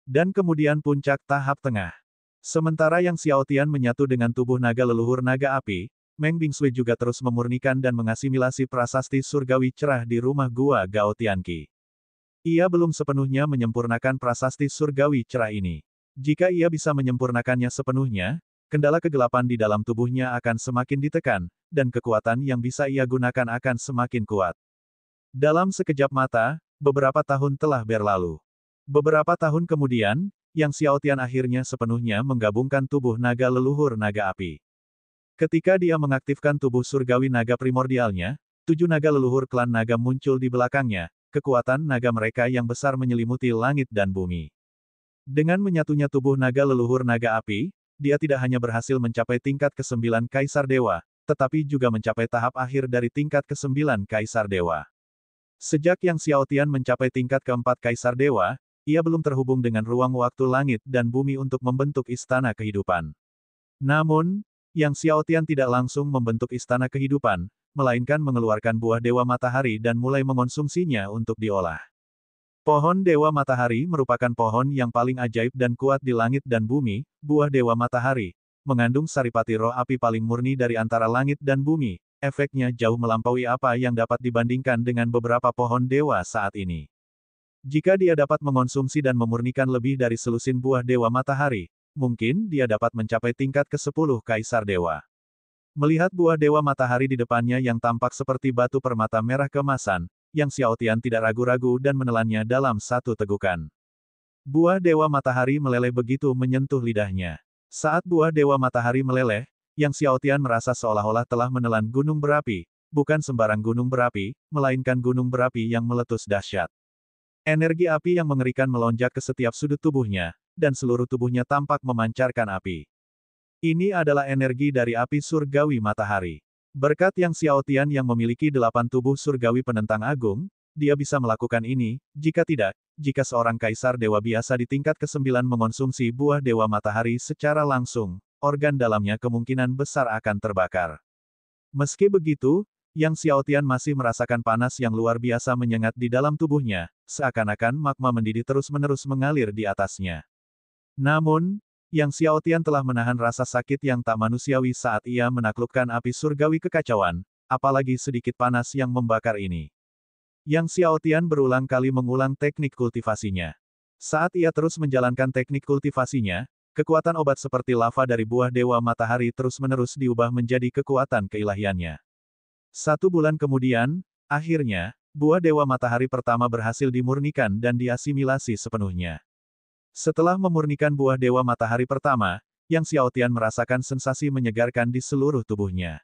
A: Dan kemudian puncak tahap tengah. Sementara Yang Xiao Tian menyatu dengan tubuh naga leluhur naga api, Meng Bingsui juga terus memurnikan dan mengasimilasi prasasti surgawi cerah di rumah gua Gao Tianqi. Ia belum sepenuhnya menyempurnakan prasasti surgawi cerah ini. Jika ia bisa menyempurnakannya sepenuhnya, kendala kegelapan di dalam tubuhnya akan semakin ditekan, dan kekuatan yang bisa ia gunakan akan semakin kuat. Dalam sekejap mata, beberapa tahun telah berlalu. Beberapa tahun kemudian, Yang Xiao Tian akhirnya sepenuhnya menggabungkan tubuh naga leluhur naga api. Ketika dia mengaktifkan tubuh surgawi naga primordialnya, 7 naga leluhur klan naga muncul di belakangnya, kekuatan naga mereka yang besar menyelimuti langit dan bumi. Dengan menyatunya tubuh naga leluhur naga api, dia tidak hanya berhasil mencapai tingkat ke-9 Kaisar Dewa, tetapi juga mencapai tahap akhir dari tingkat ke-9 Kaisar Dewa. Sejak Yang Xiao Tian mencapai tingkat ke-4 Kaisar Dewa, ia belum terhubung dengan ruang waktu langit dan bumi untuk membentuk istana kehidupan. Namun, Yang Xiao Tian tidak langsung membentuk istana kehidupan, melainkan mengeluarkan buah Dewa Matahari dan mulai mengonsumsinya untuk diolah. Pohon Dewa Matahari merupakan pohon yang paling ajaib dan kuat di langit dan bumi. Buah Dewa Matahari mengandung saripati roh api paling murni dari antara langit dan bumi, efeknya jauh melampaui apa yang dapat dibandingkan dengan beberapa pohon dewa saat ini. Jika dia dapat mengonsumsi dan memurnikan lebih dari selusin buah dewa matahari, mungkin dia dapat mencapai tingkat ke-10 kaisar dewa. Melihat buah dewa matahari di depannya yang tampak seperti batu permata merah keemasan, Yang Xiaotian tidak ragu-ragu dan menelannya dalam satu tegukan. Buah dewa matahari meleleh begitu menyentuh lidahnya. Saat buah dewa matahari meleleh, Yang Xiaotian merasa seolah-olah telah menelan gunung berapi, bukan sembarang gunung berapi, melainkan gunung berapi yang meletus dahsyat. Energi api yang mengerikan melonjak ke setiap sudut tubuhnya, dan seluruh tubuhnya tampak memancarkan api. Ini adalah energi dari api surgawi matahari. Berkat Yang Xiaotian yang memiliki 8 tubuh surgawi penentang agung, dia bisa melakukan ini, jika tidak, jika seorang kaisar dewa biasa di tingkat ke-9 mengonsumsi buah dewa matahari secara langsung, organ dalamnya kemungkinan besar akan terbakar. Meski begitu, Yang Xiaotian masih merasakan panas yang luar biasa menyengat di dalam tubuhnya, seakan-akan magma mendidih terus-menerus mengalir di atasnya. Namun, Yang Xiaotian telah menahan rasa sakit yang tak manusiawi saat ia menaklukkan api surgawi kekacauan, apalagi sedikit panas yang membakar ini. Yang Xiaotian berulang kali mengulang teknik kultivasinya. Saat ia terus menjalankan teknik kultivasinya, kekuatan obat seperti lava dari buah dewa matahari terus-menerus diubah menjadi kekuatan keilahiannya. 1 bulan kemudian, akhirnya, buah dewa matahari pertama berhasil dimurnikan dan diasimilasi sepenuhnya. Setelah memurnikan buah dewa matahari pertama, Yang Xiaotian merasakan sensasi menyegarkan di seluruh tubuhnya.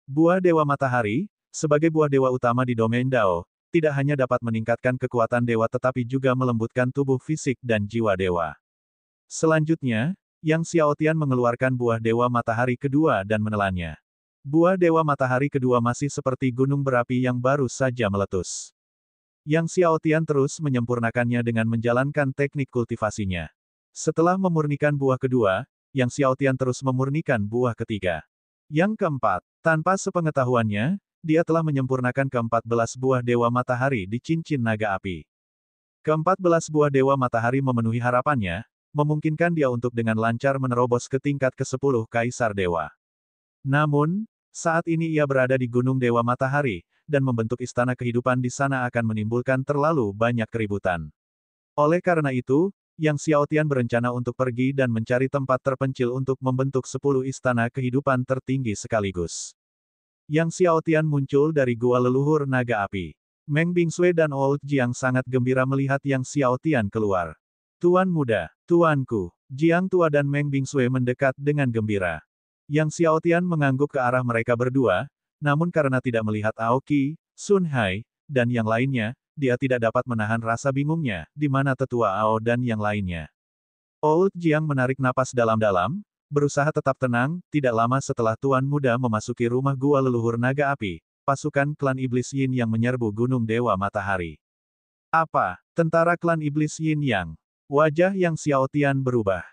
A: Buah dewa matahari, sebagai buah dewa utama di domain Dao, tidak hanya dapat meningkatkan kekuatan dewa tetapi juga melembutkan tubuh fisik dan jiwa dewa. Selanjutnya, Yang Xiaotian mengeluarkan buah dewa matahari kedua dan menelannya. Buah dewa matahari kedua masih seperti gunung berapi yang baru saja meletus. Yang Xiaotian terus menyempurnakannya dengan menjalankan teknik kultivasinya. Setelah memurnikan buah kedua, Yang Xiaotian terus memurnikan buah ketiga. Yang keempat, tanpa sepengetahuannya, dia telah menyempurnakan ke-14 buah dewa matahari di cincin naga api. Ke-14 buah dewa matahari memenuhi harapannya, memungkinkan dia untuk dengan lancar menerobos ke tingkat ke-10 kaisar dewa. Namun, saat ini ia berada di Gunung Dewa Matahari, dan membentuk istana kehidupan di sana akan menimbulkan terlalu banyak keributan. Oleh karena itu, Yang Xiaotian berencana untuk pergi dan mencari tempat terpencil untuk membentuk 10 istana kehidupan tertinggi sekaligus. Yang Xiaotian muncul dari gua leluhur naga api. Meng Bingsui dan Old Jiang sangat gembira melihat Yang Xiaotian keluar. Tuan muda, tuanku, Jiang Tua dan Meng Bingsui mendekat dengan gembira. Yang Xiaotian mengangguk ke arah mereka berdua, namun karena tidak melihat Aoki, Sun Hai, dan yang lainnya, dia tidak dapat menahan rasa bingungnya, di mana tetua Ao dan yang lainnya. Old Jiang menarik napas dalam-dalam, berusaha tetap tenang. Tidak lama setelah Tuan Muda memasuki rumah gua leluhur naga api, pasukan klan Iblis Yin yang menyerbu Gunung Dewa Matahari. Apa? Tentara klan Iblis Yin Yang. Wajah Yang Xiaotian berubah.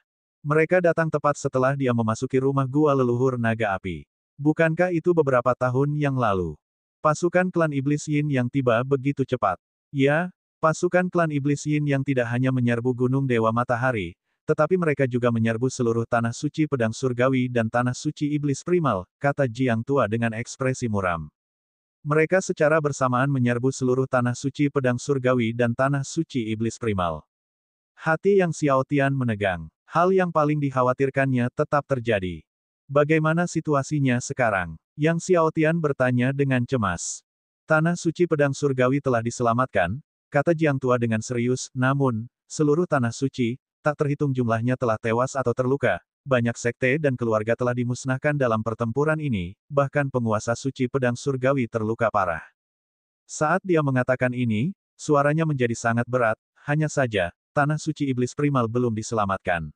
A: Mereka datang tepat setelah dia memasuki rumah gua leluhur naga api. Bukankah itu beberapa tahun yang lalu? Pasukan klan Iblis Yin yang tiba begitu cepat. Ya, pasukan klan Iblis Yin yang tidak hanya menyerbu Gunung Dewa Matahari, tetapi mereka juga menyerbu seluruh tanah suci pedang surgawi dan tanah suci iblis primal, kata Jiang Tua dengan ekspresi muram. Mereka secara bersamaan menyerbu seluruh tanah suci pedang surgawi dan tanah suci iblis primal. Hati Yang Xiaotian menegang. Hal yang paling dikhawatirkannya tetap terjadi. Bagaimana situasinya sekarang? Yang Xiaotian bertanya dengan cemas. Tanah suci pedang surgawi telah diselamatkan, kata Jiang Tua dengan serius, namun, seluruh tanah suci, tak terhitung jumlahnya telah tewas atau terluka, banyak sekte dan keluarga telah dimusnahkan dalam pertempuran ini, bahkan penguasa suci pedang surgawi terluka parah. Saat dia mengatakan ini, suaranya menjadi sangat berat, hanya saja, tanah suci iblis primal belum diselamatkan.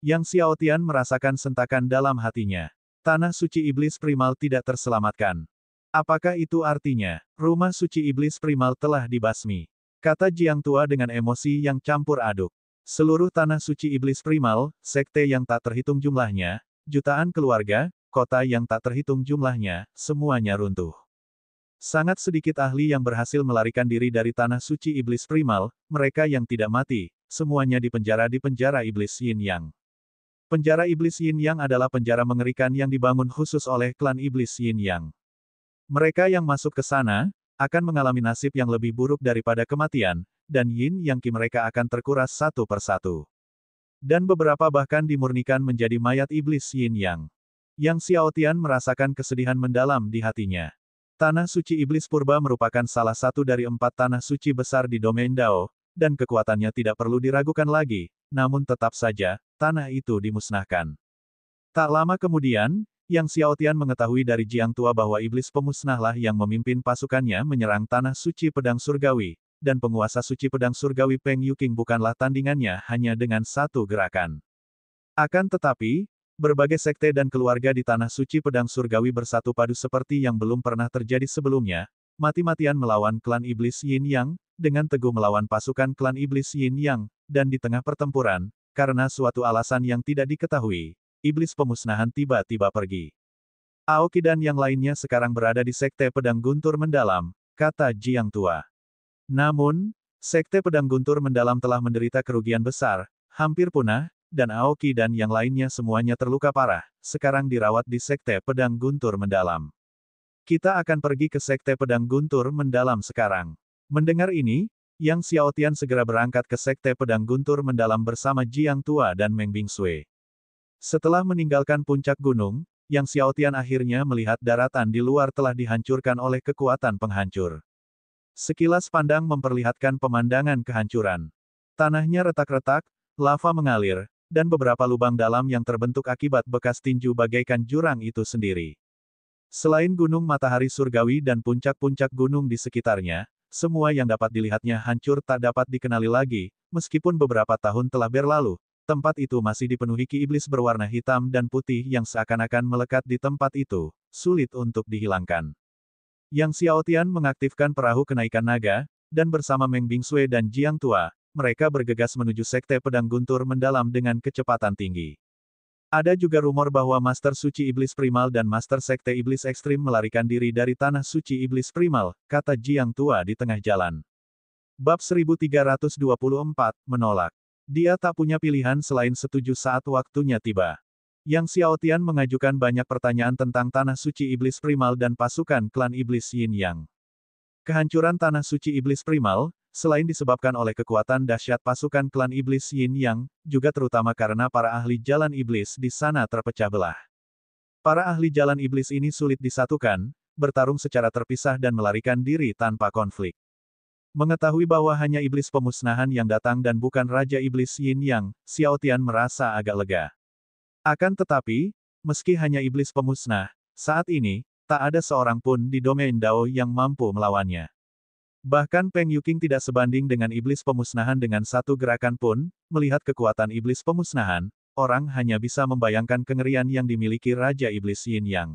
A: Yang Xiaotian merasakan sentakan dalam hatinya. Tanah suci iblis primal tidak terselamatkan. Apakah itu artinya, rumah suci iblis primal telah dibasmi? Kata Jiang Tua dengan emosi yang campur aduk. Seluruh tanah suci iblis primal, sekte yang tak terhitung jumlahnya, jutaan keluarga, kota yang tak terhitung jumlahnya, semuanya runtuh. Sangat sedikit ahli yang berhasil melarikan diri dari tanah suci iblis primal, mereka yang tidak mati, semuanya dipenjara di penjara iblis Yin Yang. Penjara iblis Yin Yang adalah penjara mengerikan yang dibangun khusus oleh klan iblis Yin Yang. Mereka yang masuk ke sana, akan mengalami nasib yang lebih buruk daripada kematian, dan yin yang ki mereka akan terkuras satu persatu. Dan beberapa bahkan dimurnikan menjadi mayat iblis yin yang. Yang Xiao Tian merasakan kesedihan mendalam di hatinya. Tanah suci iblis purba merupakan salah satu dari 4 tanah suci besar di domain Dao, dan kekuatannya tidak perlu diragukan lagi, namun tetap saja, tanah itu dimusnahkan. Tak lama kemudian, Yang Xiao Tian mengetahui dari Jiang Tua bahwa iblis pemusnahlah yang memimpin pasukannya menyerang tanah suci pedang surgawi, dan penguasa suci pedang surgawi Peng Yuqing bukanlah tandingannya hanya dengan satu gerakan. Akan tetapi, berbagai sekte dan keluarga di tanah suci pedang surgawi bersatu padu seperti yang belum pernah terjadi sebelumnya, mati-matian melawan klan iblis Yin Yang, dengan teguh melawan pasukan klan iblis Yin Yang, dan di tengah pertempuran, karena suatu alasan yang tidak diketahui, iblis pemusnahan tiba-tiba pergi. Aoki dan yang lainnya sekarang berada di sekte pedang guntur mendalam, kata Jiang Tua. Namun, sekte pedang guntur mendalam telah menderita kerugian besar, hampir punah, dan Aoki dan yang lainnya semuanya terluka parah, sekarang dirawat di sekte pedang guntur mendalam. Kita akan pergi ke sekte pedang guntur mendalam sekarang. Mendengar ini, Yang Xiao Tian segera berangkat ke sekte pedang guntur mendalam bersama Jiang Tua dan Meng Bingsui. Setelah meninggalkan puncak gunung, Yang Xiao Tian akhirnya melihat daratan di luar telah dihancurkan oleh kekuatan penghancur. Sekilas pandang memperlihatkan pemandangan kehancuran. Tanahnya retak-retak, lava mengalir, dan beberapa lubang dalam yang terbentuk akibat bekas tinju bagaikan jurang itu sendiri. Selain gunung matahari surgawi dan puncak-puncak gunung di sekitarnya, semua yang dapat dilihatnya hancur tak dapat dikenali lagi, meskipun beberapa tahun telah berlalu, tempat itu masih dipenuhi ki iblis berwarna hitam dan putih yang seakan-akan melekat di tempat itu, sulit untuk dihilangkan. Yang Xiao Tian mengaktifkan perahu kenaikan naga, dan bersama Meng Bingsui dan Jiang Tua, mereka bergegas menuju sekte pedang guntur mendalam dengan kecepatan tinggi. Ada juga rumor bahwa Master Suci Iblis Primal dan Master Sekte Iblis Ekstrim melarikan diri dari Tanah Suci Iblis Primal, kata Jiang Tua di tengah jalan. Bab 1324, menolak. Dia tak punya pilihan selain setuju saat waktunya tiba. Yang Xiao Tian mengajukan banyak pertanyaan tentang Tanah Suci Iblis Primal dan pasukan klan Iblis Yin Yang. Kehancuran Tanah Suci Iblis Primal, selain disebabkan oleh kekuatan dahsyat pasukan klan Iblis Yin Yang, juga terutama karena para ahli jalan iblis di sana terpecah belah. Para ahli jalan iblis ini sulit disatukan, bertarung secara terpisah dan melarikan diri tanpa konflik. Mengetahui bahwa hanya iblis pemusnahan yang datang dan bukan Raja Iblis Yin Yang, Xiao Tian merasa agak lega. Akan tetapi, meski hanya iblis pemusnah, saat ini, tak ada seorang pun di domain Dao yang mampu melawannya. Bahkan Peng Yuqing tidak sebanding dengan iblis pemusnahan dengan satu gerakan pun, melihat kekuatan iblis pemusnahan, orang hanya bisa membayangkan kengerian yang dimiliki Raja Iblis Yin Yang.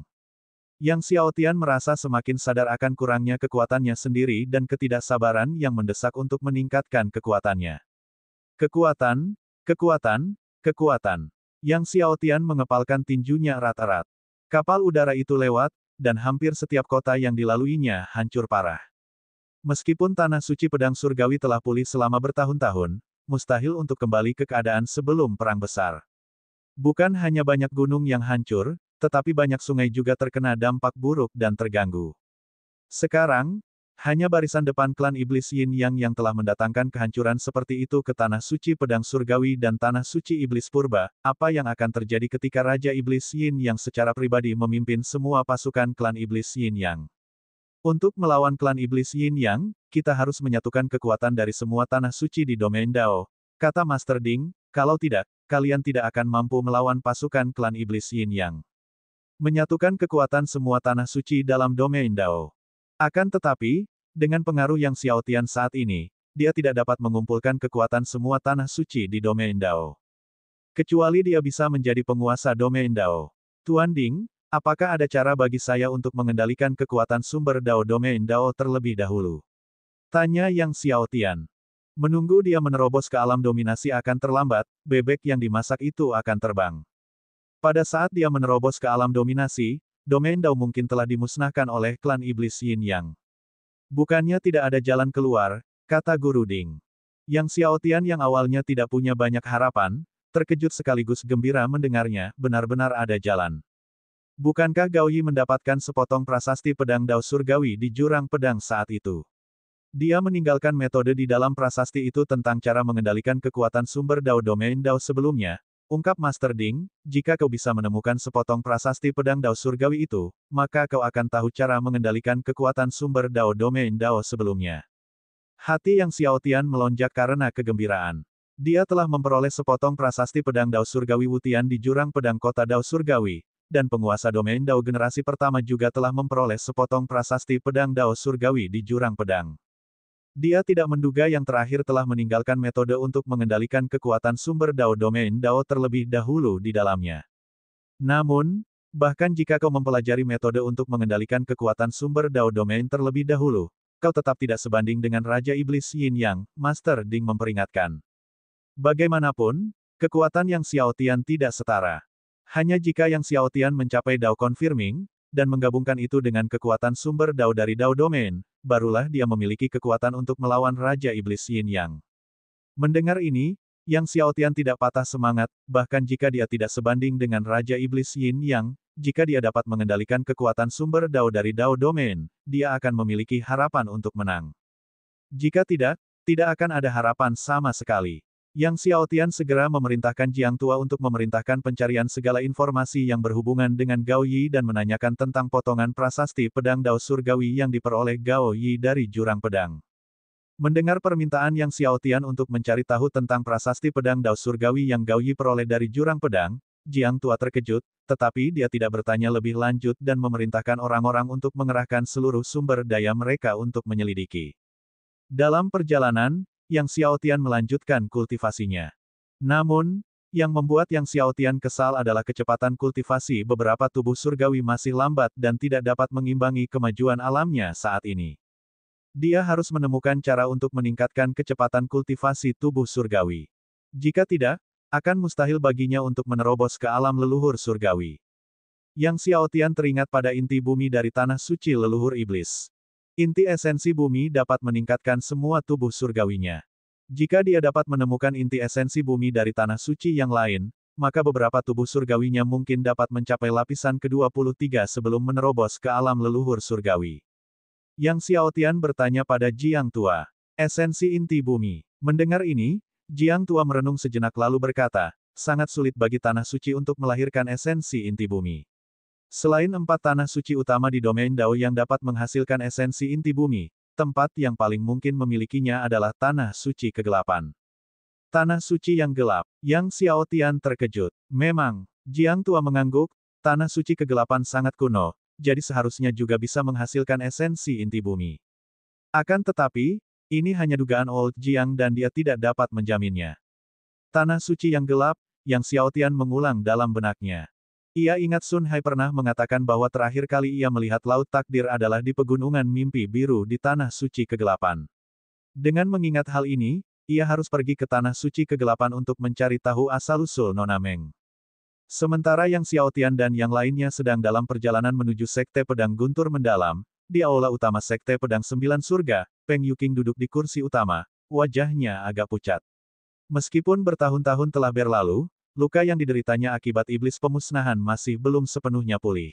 A: Yang Xiao Tian merasa semakin sadar akan kurangnya kekuatannya sendiri dan ketidaksabaran yang mendesak untuk meningkatkan kekuatannya. Kekuatan, kekuatan, kekuatan. Yang Xiao Tian mengepalkan tinjunya erat-erat. Kapal udara itu lewat, dan hampir setiap kota yang dilaluinya hancur parah. Meskipun tanah suci pedang surgawi telah pulih selama bertahun-tahun, mustahil untuk kembali ke keadaan sebelum perang besar. Bukan hanya banyak gunung yang hancur, tetapi banyak sungai juga terkena dampak buruk dan terganggu. Sekarang, hanya barisan depan klan iblis Yin Yang yang telah mendatangkan kehancuran seperti itu ke tanah suci pedang surgawi dan tanah suci iblis purba. Apa yang akan terjadi ketika Raja Iblis Yin Yang secara pribadi memimpin semua pasukan klan iblis Yin Yang? Untuk melawan klan iblis Yin Yang, kita harus menyatukan kekuatan dari semua tanah suci di domain Dao, kata Master Ding. Kalau tidak, kalian tidak akan mampu melawan pasukan klan iblis Yin Yang. Menyatukan kekuatan semua tanah suci dalam domain Dao. Akan tetapi, dengan pengaruh Yang Xiao Tian saat ini, dia tidak dapat mengumpulkan kekuatan semua tanah suci di domain Dao. Kecuali dia bisa menjadi penguasa domain Dao. Tuan Ding, apakah ada cara bagi saya untuk mengendalikan kekuatan sumber Dao domain Dao terlebih dahulu? Tanya Yang Xiao Tian. Menunggu dia menerobos ke alam dominasi akan terlambat, bebek yang dimasak itu akan terbang. Pada saat dia menerobos ke alam dominasi, domain Dao mungkin telah dimusnahkan oleh klan iblis Yin Yang. Bukannya tidak ada jalan keluar, kata Guru Ding. Yang Xiao Tian yang awalnya tidak punya banyak harapan, terkejut sekaligus gembira mendengarnya, benar-benar ada jalan. Bukankah Gao Yi mendapatkan sepotong prasasti pedang Dao Surgawi di jurang pedang saat itu? Dia meninggalkan metode di dalam prasasti itu tentang cara mengendalikan kekuatan sumber Dao domain Dao sebelumnya. Ungkap Master Ding, jika kau bisa menemukan sepotong prasasti pedang Dao Surgawi itu, maka kau akan tahu cara mengendalikan kekuatan sumber Dao domain Dao sebelumnya. Hati Yang Xiaotian melonjak karena kegembiraan. Dia telah memperoleh sepotong prasasti pedang Dao Surgawi Wutian di jurang pedang kota Dao Surgawi, dan penguasa domain Dao generasi pertama juga telah memperoleh sepotong prasasti pedang Dao Surgawi di jurang pedang. Dia tidak menduga yang terakhir telah meninggalkan metode untuk mengendalikan kekuatan sumber Dao domain Dao terlebih dahulu di dalamnya. Namun, bahkan jika kau mempelajari metode untuk mengendalikan kekuatan sumber Dao domain terlebih dahulu, kau tetap tidak sebanding dengan Raja Iblis Yin Yang, Master Ding memperingatkan. Bagaimanapun, kekuatan Yang Xiaotian tidak setara. Hanya jika Yang Xiaotian mencapai Dao Confirming, dan menggabungkan itu dengan kekuatan sumber Dao dari Dao Domain, barulah dia memiliki kekuatan untuk melawan Raja Iblis Yin Yang. Mendengar ini, Yang Xiaotian tidak patah semangat, bahkan jika dia tidak sebanding dengan Raja Iblis Yin Yang, jika dia dapat mengendalikan kekuatan sumber Dao dari Dao Domain, dia akan memiliki harapan untuk menang. Jika tidak, tidak akan ada harapan sama sekali. Yang Xiaotian segera memerintahkan Jiang Tua untuk memerintahkan pencarian segala informasi yang berhubungan dengan Gao Yi dan menanyakan tentang potongan prasasti pedang Dao Surgawi yang diperoleh Gao Yi dari jurang pedang. Mendengar permintaan Yang Xiaotian untuk mencari tahu tentang prasasti pedang Dao Surgawi yang Gao Yi peroleh dari jurang pedang, Jiang Tua terkejut, tetapi dia tidak bertanya lebih lanjut dan memerintahkan orang-orang untuk mengerahkan seluruh sumber daya mereka untuk menyelidiki. Dalam perjalanan, Yang Xiaotian melanjutkan kultivasinya. Namun, yang membuat Yang Xiaotian kesal adalah kecepatan kultivasi beberapa tubuh surgawi masih lambat dan tidak dapat mengimbangi kemajuan alamnya saat ini. Dia harus menemukan cara untuk meningkatkan kecepatan kultivasi tubuh surgawi. Jika tidak, akan mustahil baginya untuk menerobos ke alam leluhur surgawi. Yang Xiaotian teringat pada inti bumi dari tanah suci leluhur iblis. Inti esensi bumi dapat meningkatkan semua tubuh surgawinya. Jika dia dapat menemukan inti esensi bumi dari tanah suci yang lain, maka beberapa tubuh surgawinya mungkin dapat mencapai lapisan ke-23 sebelum menerobos ke alam leluhur surgawi. Yang Xiaotian bertanya pada Jiang Tua, esensi inti bumi. Mendengar ini, Jiang Tua merenung sejenak lalu berkata, sangat sulit bagi tanah suci untuk melahirkan esensi inti bumi. Selain 4 tanah suci utama di domain Dao yang dapat menghasilkan esensi inti bumi, tempat yang paling mungkin memilikinya adalah tanah suci kegelapan. Tanah suci yang gelap. Yang Xiaotian terkejut. Memang, Jiang Tua mengangguk, tanah suci kegelapan sangat kuno, jadi seharusnya juga bisa menghasilkan esensi inti bumi. Akan tetapi, ini hanya dugaan Old Jiang dan dia tidak dapat menjaminnya. Tanah suci yang gelap, Yang Xiaotian mengulang dalam benaknya. Ia ingat Sun Hai pernah mengatakan bahwa terakhir kali ia melihat Laut Takdir adalah di pegunungan mimpi biru di Tanah Suci Kegelapan. Dengan mengingat hal ini, ia harus pergi ke Tanah Suci Kegelapan untuk mencari tahu asal-usul Nona Meng. Sementara Yang Xiaotian dan yang lainnya sedang dalam perjalanan menuju Sekte Pedang Guntur Mendalam, di aula utama Sekte Pedang Sembilan Surga, Peng Yuking duduk di kursi utama, wajahnya agak pucat. Meskipun bertahun-tahun telah berlalu, luka yang dideritanya akibat iblis pemusnahan masih belum sepenuhnya pulih.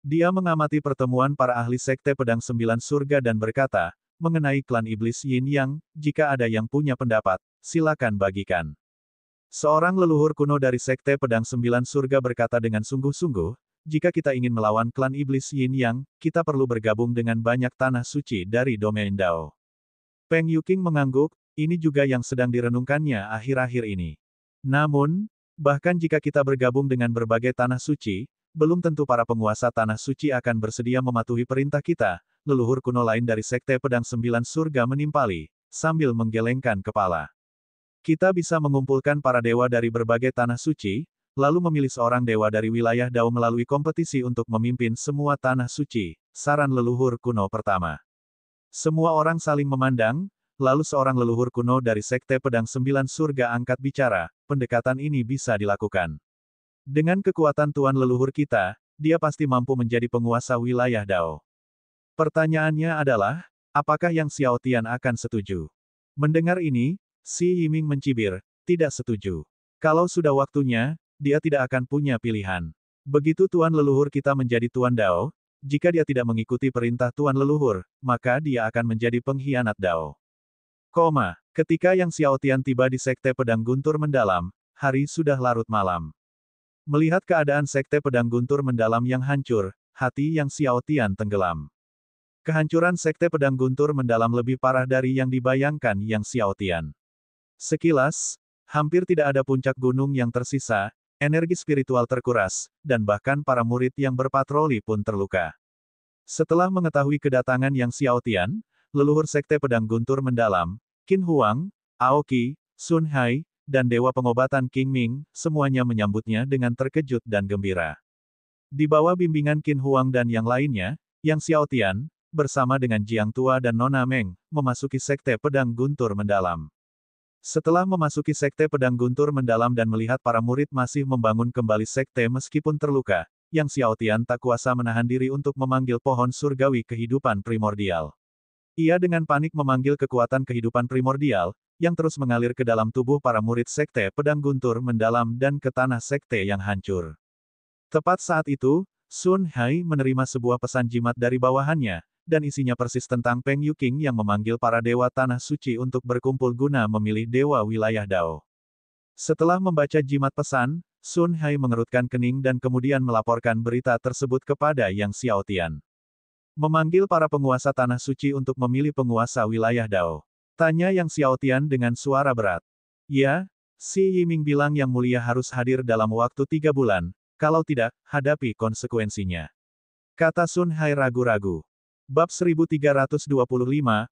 A: Dia mengamati pertemuan para ahli Sekte Pedang Sembilan Surga dan berkata, mengenai klan iblis Yin Yang, jika ada yang punya pendapat, silakan bagikan. Seorang leluhur kuno dari Sekte Pedang Sembilan Surga berkata dengan sungguh-sungguh, jika kita ingin melawan klan iblis Yin Yang, kita perlu bergabung dengan banyak tanah suci dari domain Dao. Peng Yuking mengangguk, ini juga yang sedang direnungkannya akhir-akhir ini. Namun, bahkan jika kita bergabung dengan berbagai tanah suci, belum tentu para penguasa tanah suci akan bersedia mematuhi perintah kita, leluhur kuno lain dari Sekte Pedang Sembilan Surga menimpali, sambil menggelengkan kepala. Kita bisa mengumpulkan para dewa dari berbagai tanah suci, lalu memilih seorang dewa dari wilayah Dao melalui kompetisi untuk memimpin semua tanah suci, saran leluhur kuno pertama. Semua orang saling memandang, lalu seorang leluhur kuno dari Sekte Pedang Sembilan Surga angkat bicara, pendekatan ini bisa dilakukan. Dengan kekuatan tuan leluhur kita, dia pasti mampu menjadi penguasa wilayah Dao. Pertanyaannya adalah, apakah Yang Xiaotian akan setuju? Mendengar ini, Si Yiming mencibir, tidak setuju. Kalau sudah waktunya, dia tidak akan punya pilihan. Begitu tuan leluhur kita menjadi tuan Dao, jika dia tidak mengikuti perintah tuan leluhur, maka dia akan menjadi pengkhianat Dao. Ketika Yang Xiaotian tiba di Sekte Pedang Guntur Mendalam, hari sudah larut malam. Melihat keadaan Sekte Pedang Guntur Mendalam yang hancur, hati Yang Xiaotian tenggelam. Kehancuran Sekte Pedang Guntur Mendalam lebih parah dari yang dibayangkan Yang Xiaotian. Sekilas, hampir tidak ada puncak gunung yang tersisa, energi spiritual terkuras, dan bahkan para murid yang berpatroli pun terluka. Setelah mengetahui kedatangan Yang Xiaotian, leluhur Sekte Pedang Guntur Mendalam, Qin Huang, Aoki, Sun Hai, dan Dewa Pengobatan King Ming, semuanya menyambutnya dengan terkejut dan gembira. Di bawah bimbingan Qin Huang dan yang lainnya, Yang Xiaotian, bersama dengan Jiang Tua dan Nona Meng, memasuki Sekte Pedang Guntur Mendalam. Setelah memasuki Sekte Pedang Guntur Mendalam dan melihat para murid masih membangun kembali sekte meskipun terluka, Yang Xiaotian tak kuasa menahan diri untuk memanggil pohon surgawi kehidupan primordial. Ia dengan panik memanggil kekuatan kehidupan primordial, yang terus mengalir ke dalam tubuh para murid Sekte Pedang Guntur Mendalam dan ke tanah sekte yang hancur. Tepat saat itu, Sun Hai menerima sebuah pesan jimat dari bawahannya, dan isinya persis tentang Peng Yuqing yang memanggil para dewa tanah suci untuk berkumpul guna memilih dewa wilayah Dao. Setelah membaca jimat pesan, Sun Hai mengerutkan kening dan kemudian melaporkan berita tersebut kepada Yang Xiaotian. Memanggil para penguasa tanah suci untuk memilih penguasa wilayah Dao. Tanya Yang Xiaotian dengan suara berat. Ya, Si Yiming bilang Yang Mulia harus hadir dalam waktu 3 bulan, kalau tidak, hadapi konsekuensinya. Kata Sun Hai ragu-ragu. Bab 1325,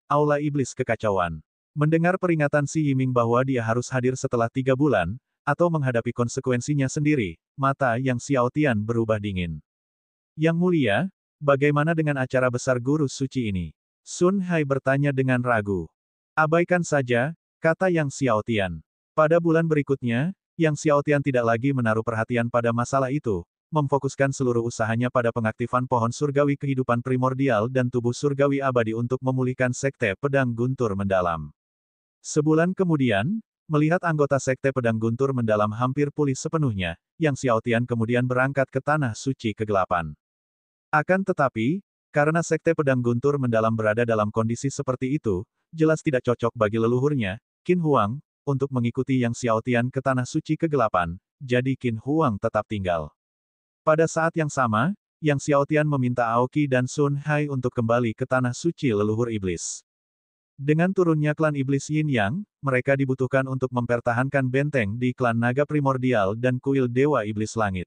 A: Aula Iblis Kekacauan. Mendengar peringatan Si Yiming bahwa dia harus hadir setelah 3 bulan, atau menghadapi konsekuensinya sendiri, mata Yang Xiaotian berubah dingin. Yang Mulia, bagaimana dengan acara besar guru suci ini? Sun Hai bertanya dengan ragu. Abaikan saja, kata Yang Xiaotian. Pada bulan berikutnya, Yang Xiaotian tidak lagi menaruh perhatian pada masalah itu, memfokuskan seluruh usahanya pada pengaktifan pohon surgawi kehidupan primordial dan tubuh surgawi abadi untuk memulihkan Sekte Pedang Guntur Mendalam. Sebulan kemudian, melihat anggota Sekte Pedang Guntur Mendalam hampir pulih sepenuhnya, Yang Xiaotian kemudian berangkat ke Tanah Suci Kegelapan. Akan tetapi, karena Sekte Pedang Guntur Mendalam berada dalam kondisi seperti itu, jelas tidak cocok bagi leluhurnya, Qin Huang, untuk mengikuti Yang Xiaotian ke Tanah Suci Kegelapan, jadi Qin Huang tetap tinggal. Pada saat yang sama, Yang Xiaotian meminta Aoki dan Sun Hai untuk kembali ke Tanah Suci Leluhur Iblis. Dengan turunnya klan Iblis Yin Yang, mereka dibutuhkan untuk mempertahankan benteng di klan Naga Primordial dan kuil Dewa Iblis Langit.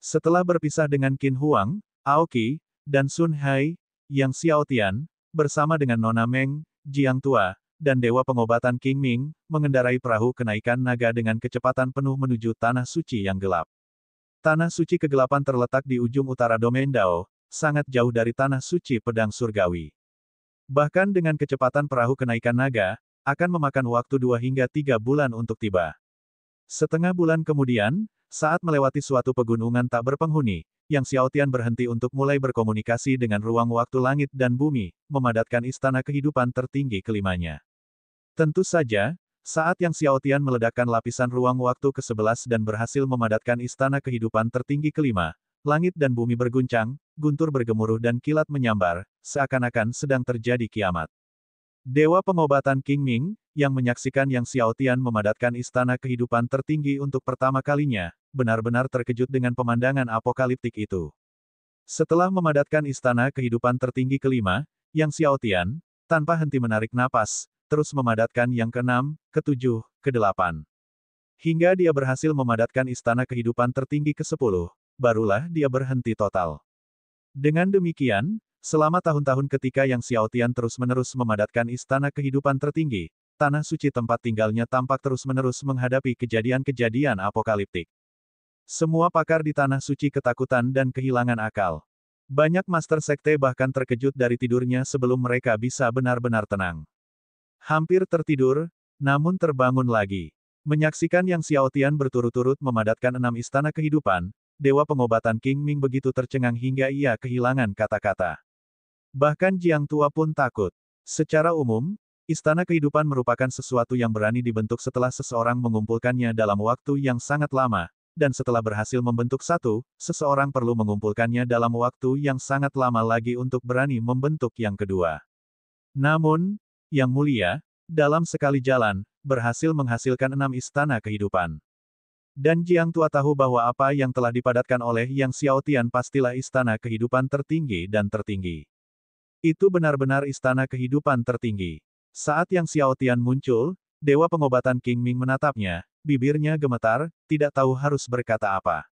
A: Setelah berpisah dengan Qin Huang, Aoki, dan Sun Hai, Yang Xiaotian, bersama dengan Nona Meng, Jiang Tua, dan Dewa Pengobatan King Ming, mengendarai perahu kenaikan naga dengan kecepatan penuh menuju Tanah Suci yang gelap. Tanah Suci Kegelapan terletak di ujung utara domain Dao, sangat jauh dari Tanah Suci Pedang Surgawi. Bahkan dengan kecepatan perahu kenaikan naga, akan memakan waktu 2 hingga 3 bulan untuk tiba. Setengah bulan kemudian, saat melewati suatu pegunungan tak berpenghuni, Yang Xiaotian berhenti untuk mulai berkomunikasi dengan ruang waktu langit dan bumi, memadatkan istana kehidupan tertinggi kelimanya. Tentu saja, saat Yang Xiaotian meledakkan lapisan ruang waktu ke-11 dan berhasil memadatkan istana kehidupan tertinggi kelima, langit dan bumi berguncang, guntur bergemuruh dan kilat menyambar, seakan-akan sedang terjadi kiamat. Dewa Pengobatan King Ming, yang menyaksikan Yang Xiaotian memadatkan istana kehidupan tertinggi untuk pertama kalinya, benar-benar terkejut dengan pemandangan apokaliptik itu. Setelah memadatkan istana kehidupan tertinggi kelima, Yang Xiaotian, tanpa henti menarik napas, terus memadatkan yang ke-6, ke-7, ke-8. Hingga dia berhasil memadatkan istana kehidupan tertinggi ke-10, barulah dia berhenti total. Dengan demikian, selama tahun-tahun ketika Yang Xiaotian terus-menerus memadatkan istana kehidupan tertinggi, Tanah Suci tempat tinggalnya tampak terus-menerus menghadapi kejadian-kejadian apokaliptik. Semua pakar di Tanah Suci ketakutan dan kehilangan akal. Banyak master sekte bahkan terkejut dari tidurnya sebelum mereka bisa benar-benar tenang. Hampir tertidur, namun terbangun lagi. Menyaksikan Yang Xiaotian berturut-turut memadatkan 6 istana kehidupan, Dewa Pengobatan King Ming begitu tercengang hingga ia kehilangan kata-kata. Bahkan Jiang Tua pun takut. Secara umum, istana kehidupan merupakan sesuatu yang berani dibentuk setelah seseorang mengumpulkannya dalam waktu yang sangat lama, dan setelah berhasil membentuk satu, seseorang perlu mengumpulkannya dalam waktu yang sangat lama lagi untuk berani membentuk yang kedua. Namun, Yang Mulia, dalam sekali jalan, berhasil menghasilkan 6 istana kehidupan. Dan Jiang Tua tahu bahwa apa yang telah dipadatkan oleh Yang Xiaotian pastilah istana kehidupan tertinggi dan tertinggi. Itu benar-benar istana kehidupan tertinggi. Saat Yang Xiaotian muncul, Dewa Pengobatan King Ming menatapnya, bibirnya gemetar, tidak tahu harus berkata apa.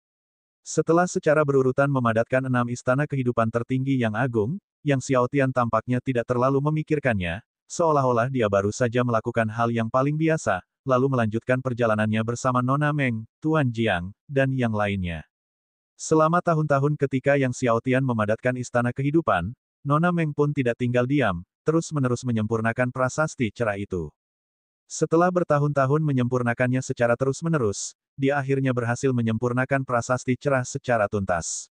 A: Setelah secara berurutan memadatkan 6 istana kehidupan tertinggi yang agung, Yang Xiaotian tampaknya tidak terlalu memikirkannya, seolah-olah dia baru saja melakukan hal yang paling biasa, lalu melanjutkan perjalanannya bersama Nona Meng, Tuan Jiang, dan yang lainnya. Selama tahun-tahun ketika Yang Xiaotian memadatkan istana kehidupan, Nona Meng pun tidak tinggal diam, terus-menerus menyempurnakan prasasti cerah itu. Setelah bertahun-tahun menyempurnakannya secara terus-menerus, dia akhirnya berhasil menyempurnakan prasasti cerah secara tuntas.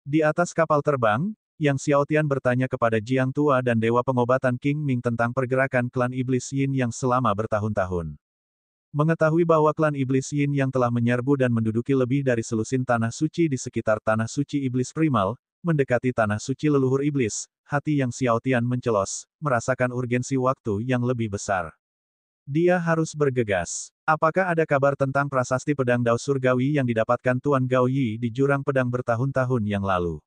A: Di atas kapal terbang, Yang Xiaotian bertanya kepada Jiang Tua dan Dewa Pengobatan King Ming tentang pergerakan klan Iblis Yin yang selama bertahun-tahun. Mengetahui bahwa klan Iblis Yin yang telah menyerbu dan menduduki lebih dari selusin tanah suci di sekitar tanah suci Iblis Primal, mendekati tanah suci leluhur Iblis, hati Yang Xiaotian mencelos, merasakan urgensi waktu yang lebih besar. Dia harus bergegas. Apakah ada kabar tentang prasasti pedang Dao Surgawi yang didapatkan Tuan Gao Yi di jurang pedang bertahun-tahun yang lalu?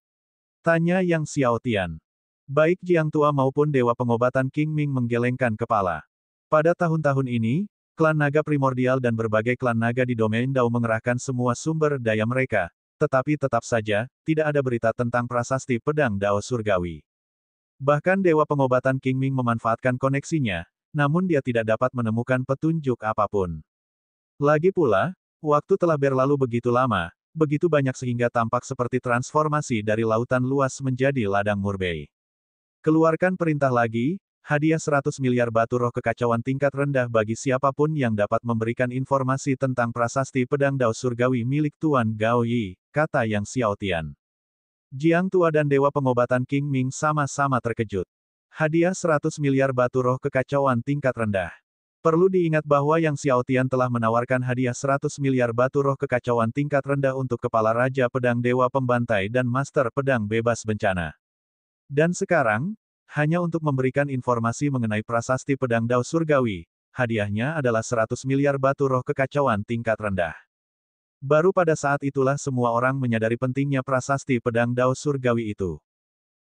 A: Tanya Yang Xiaotian. Baik Jiang Tua maupun Dewa Pengobatan King Ming menggelengkan kepala. Pada tahun-tahun ini, klan naga primordial dan berbagai klan naga di domain Dao mengerahkan semua sumber daya mereka, tetapi tetap saja, tidak ada berita tentang prasasti pedang Dao Surgawi. Bahkan Dewa Pengobatan King Ming memanfaatkan koneksinya, namun dia tidak dapat menemukan petunjuk apapun. Lagi pula, waktu telah berlalu begitu lama, begitu banyak sehingga tampak seperti transformasi dari lautan luas menjadi ladang murbei. Keluarkan perintah lagi, hadiah 100 miliar batu roh kekacauan tingkat rendah bagi siapapun yang dapat memberikan informasi tentang prasasti pedang Dao Surgawi milik Tuan Gao Yi, kata Yang Xiaotian. Jiang Tua dan Dewa Pengobatan King Ming sama-sama terkejut. Hadiah 100 miliar batu roh kekacauan tingkat rendah. Perlu diingat bahwa Yang Xiaotian telah menawarkan hadiah 100 miliar batu roh kekacauan tingkat rendah untuk Kepala Raja Pedang Dewa Pembantai dan Master Pedang Bebas Bencana. Dan sekarang, hanya untuk memberikan informasi mengenai prasasti pedang Dao Surgawi, hadiahnya adalah 100 miliar batu roh kekacauan tingkat rendah. Baru pada saat itulah semua orang menyadari pentingnya prasasti pedang Dao Surgawi itu.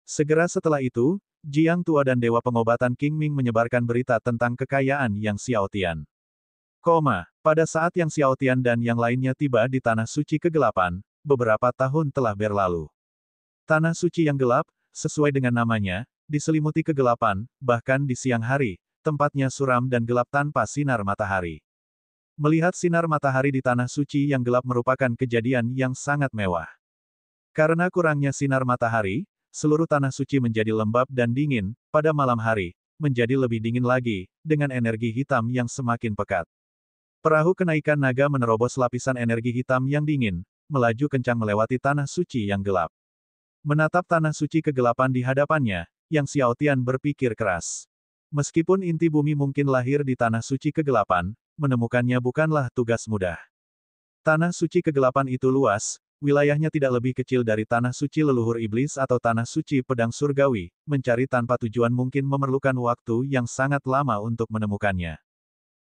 A: Segera setelah itu, Jiang Tua dan Dewa Pengobatan King Ming menyebarkan berita tentang kekayaan Yang Xiaotian. Pada saat Yang Xiaotian dan yang lainnya tiba di Tanah Suci Kegelapan, beberapa tahun telah berlalu. Tanah Suci yang gelap, sesuai dengan namanya, diselimuti kegelapan, bahkan di siang hari, tempatnya suram dan gelap tanpa sinar matahari. Melihat sinar matahari di Tanah Suci yang gelap merupakan kejadian yang sangat mewah. Karena kurangnya sinar matahari, seluruh tanah suci menjadi lembab dan dingin, pada malam hari, menjadi lebih dingin lagi, dengan energi hitam yang semakin pekat. Perahu kenaikan naga menerobos lapisan energi hitam yang dingin, melaju kencang melewati tanah suci yang gelap. Menatap tanah suci kegelapan di hadapannya, Yang Xiaotian berpikir keras. Meskipun inti bumi mungkin lahir di tanah suci kegelapan, menemukannya bukanlah tugas mudah. Tanah suci kegelapan itu luas, wilayahnya tidak lebih kecil dari tanah suci leluhur iblis atau tanah suci pedang surgawi, mencari tanpa tujuan mungkin memerlukan waktu yang sangat lama untuk menemukannya.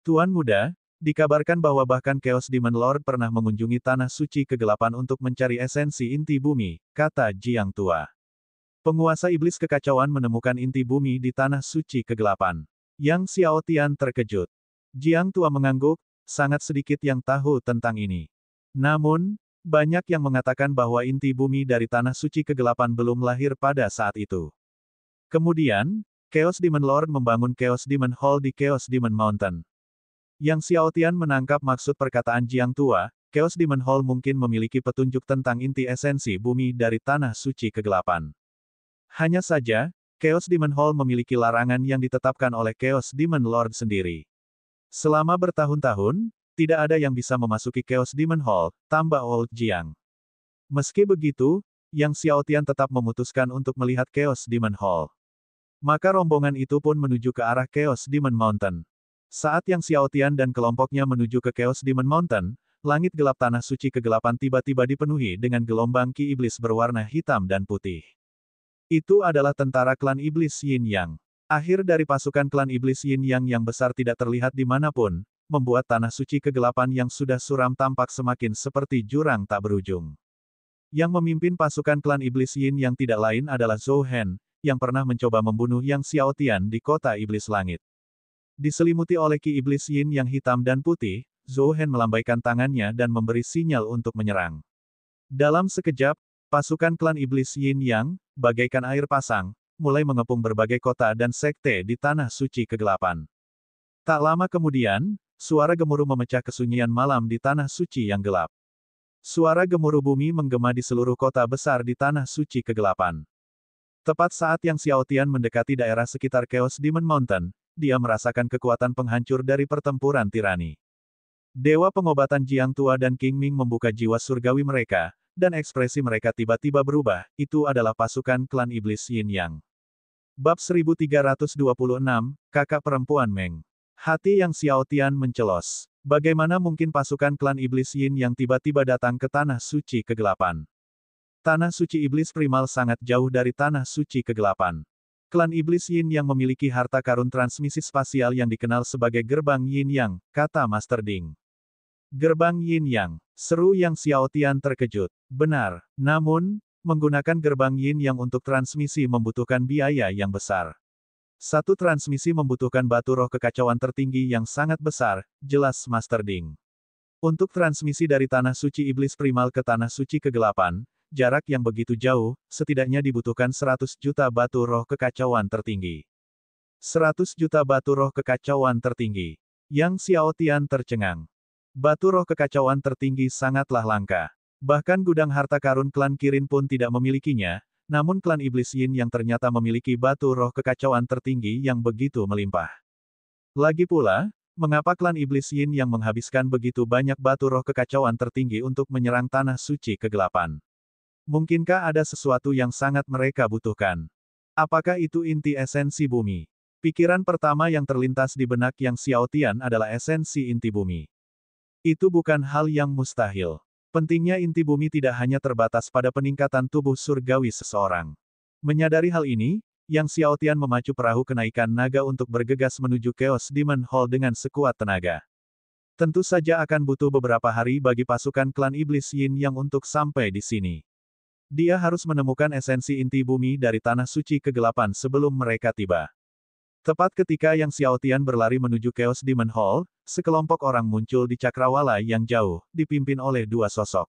A: Tuan muda, dikabarkan bahwa bahkan Chaos Demon Lord pernah mengunjungi tanah suci kegelapan untuk mencari esensi inti bumi, kata Jiang Tua. Penguasa iblis kekacauan menemukan inti bumi di tanah suci kegelapan. Yang Xiaotian terkejut. Jiang Tua mengangguk, sangat sedikit yang tahu tentang ini. Namun, banyak yang mengatakan bahwa inti bumi dari tanah suci kegelapan belum lahir pada saat itu. Kemudian, Chaos Demon Lord membangun Chaos Demon Hall di Chaos Demon Mountain. Yang Xiaotian menangkap maksud perkataan Jiang Tua, Chaos Demon Hall mungkin memiliki petunjuk tentang inti esensi bumi dari tanah suci kegelapan. Hanya saja, Chaos Demon Hall memiliki larangan yang ditetapkan oleh Chaos Demon Lord sendiri. Selama bertahun-tahun, tidak ada yang bisa memasuki Chaos Demon Hall, tambah Old Jiang. Meski begitu, Yang Xiaotian tetap memutuskan untuk melihat Chaos Demon Hall. Maka rombongan itu pun menuju ke arah Chaos Demon Mountain. Saat Yang Xiaotian dan kelompoknya menuju ke Chaos Demon Mountain, langit gelap tanah suci kegelapan tiba-tiba dipenuhi dengan gelombang ki iblis berwarna hitam dan putih. Itu adalah tentara klan iblis Yin Yang. Akhir dari pasukan klan iblis Yin Yang yang besar tidak terlihat dimanapun, membuat tanah suci kegelapan yang sudah suram tampak semakin seperti jurang tak berujung. Yang memimpin pasukan klan iblis Yin Yang tidak lain adalah Zhou Hen, yang pernah mencoba membunuh Yang Xiaotian di kota iblis langit. Diselimuti oleh ki iblis Yin Yang hitam dan putih, Zhou Hen melambaikan tangannya dan memberi sinyal untuk menyerang. Dalam sekejap, pasukan klan iblis Yin Yang, bagaikan air pasang, mulai mengepung berbagai kota dan sekte di tanah suci kegelapan. Tak lama kemudian, suara gemuruh memecah kesunyian malam di tanah suci yang gelap. Suara gemuruh bumi menggema di seluruh kota besar di tanah suci kegelapan. Tepat saat Yang Xiaotian mendekati daerah sekitar Chaos Demon Mountain, dia merasakan kekuatan penghancur dari pertempuran tirani. Dewa pengobatan Jiang Tua dan King Ming membuka jiwa surgawi mereka, dan ekspresi mereka tiba-tiba berubah, itu adalah pasukan klan iblis Yin Yang. Bab 1326, Kakak Perempuan Meng. Hati Yang Xiaotian mencelos. Bagaimana mungkin pasukan klan iblis Yin Yang tiba-tiba datang ke tanah suci kegelapan? Tanah suci iblis primal sangat jauh dari tanah suci kegelapan. Klan iblis Yin Yang memiliki harta karun transmisi spasial yang dikenal sebagai Gerbang Yin Yang, kata Master Ding. Gerbang Yin Yang, seru Yang Xiaotian terkejut. Benar, namun, menggunakan gerbang Yin Yang untuk transmisi membutuhkan biaya yang besar. Satu transmisi membutuhkan batu roh kekacauan tertinggi yang sangat besar, jelas Master Ding. Untuk transmisi dari tanah suci iblis primal ke tanah suci kegelapan, jarak yang begitu jauh, setidaknya dibutuhkan 100 juta batu roh kekacauan tertinggi. 100 juta batu roh kekacauan tertinggi. Yang Xiaotian tercengang. Batu roh kekacauan tertinggi sangatlah langka. Bahkan gudang harta karun klan Kirin pun tidak memilikinya, namun klan iblis Yin yang ternyata memiliki batu roh kekacauan tertinggi yang begitu melimpah. Lagi pula, mengapa klan iblis Yin yang menghabiskan begitu banyak batu roh kekacauan tertinggi untuk menyerang tanah suci kegelapan? Mungkinkah ada sesuatu yang sangat mereka butuhkan? Apakah itu inti esensi bumi? Pikiran pertama yang terlintas di benak Yang Xiaotian adalah esensi inti bumi. Itu bukan hal yang mustahil. Pentingnya inti bumi tidak hanya terbatas pada peningkatan tubuh surgawi seseorang. Menyadari hal ini, Yang Xiaotian memacu perahu kenaikan naga untuk bergegas menuju Chaos Demon Hall dengan sekuat tenaga. Tentu saja akan butuh beberapa hari bagi pasukan klan iblis Yin Yang untuk sampai di sini. Dia harus menemukan esensi inti bumi dari tanah suci kegelapan sebelum mereka tiba. Tepat ketika Yang Xiaotian berlari menuju Chaos Demon Hall, sekelompok orang muncul di cakrawala yang jauh, dipimpin oleh dua sosok.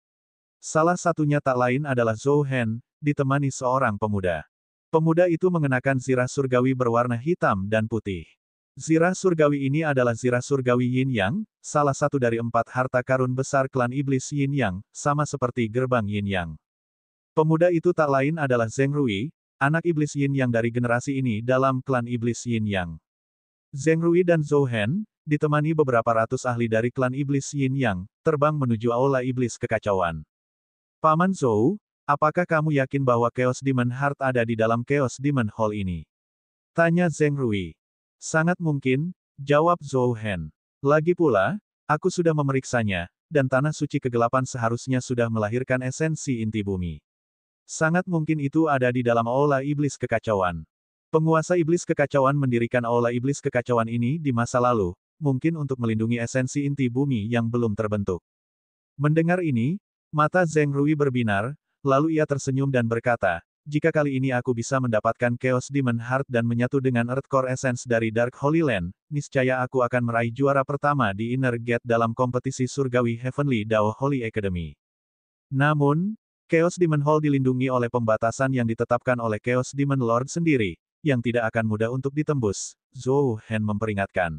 A: Salah satunya tak lain adalah Zhou Hen, ditemani seorang pemuda. Pemuda itu mengenakan zirah surgawi berwarna hitam dan putih. Zirah surgawi ini adalah zirah surgawi Yin Yang, salah satu dari 4 harta karun besar klan iblis Yin Yang, sama seperti gerbang Yin Yang. Pemuda itu tak lain adalah Zheng Rui, anak iblis Yin Yang dari generasi ini dalam klan iblis Yin Yang. Zheng Rui dan Zhou Hen, ditemani beberapa ratus ahli dari klan iblis Yin Yang, terbang menuju aula iblis kekacauan. Paman Zhou, apakah kamu yakin bahwa Chaos Demon Heart ada di dalam Chaos Demon Hall ini? Tanya Zheng Rui. Sangat mungkin, jawab Zhou Hen. Lagi pula, aku sudah memeriksanya, dan tanah suci kegelapan seharusnya sudah melahirkan esensi inti bumi. Sangat mungkin itu ada di dalam aula iblis kekacauan. Penguasa iblis kekacauan mendirikan aula iblis kekacauan ini di masa lalu, mungkin untuk melindungi esensi inti bumi yang belum terbentuk. Mendengar ini, mata Zheng Rui berbinar, lalu ia tersenyum dan berkata, jika kali ini aku bisa mendapatkan Chaos Demon Heart dan menyatu dengan Earth Core Essence dari Dark Holy Land, niscaya aku akan meraih juara pertama di Inner Gate dalam kompetisi surgawi Heavenly Dao Holy Academy. Namun, Chaos Demon Hall dilindungi oleh pembatasan yang ditetapkan oleh Chaos Demon Lord sendiri, yang tidak akan mudah untuk ditembus, Zhou Hen memperingatkan.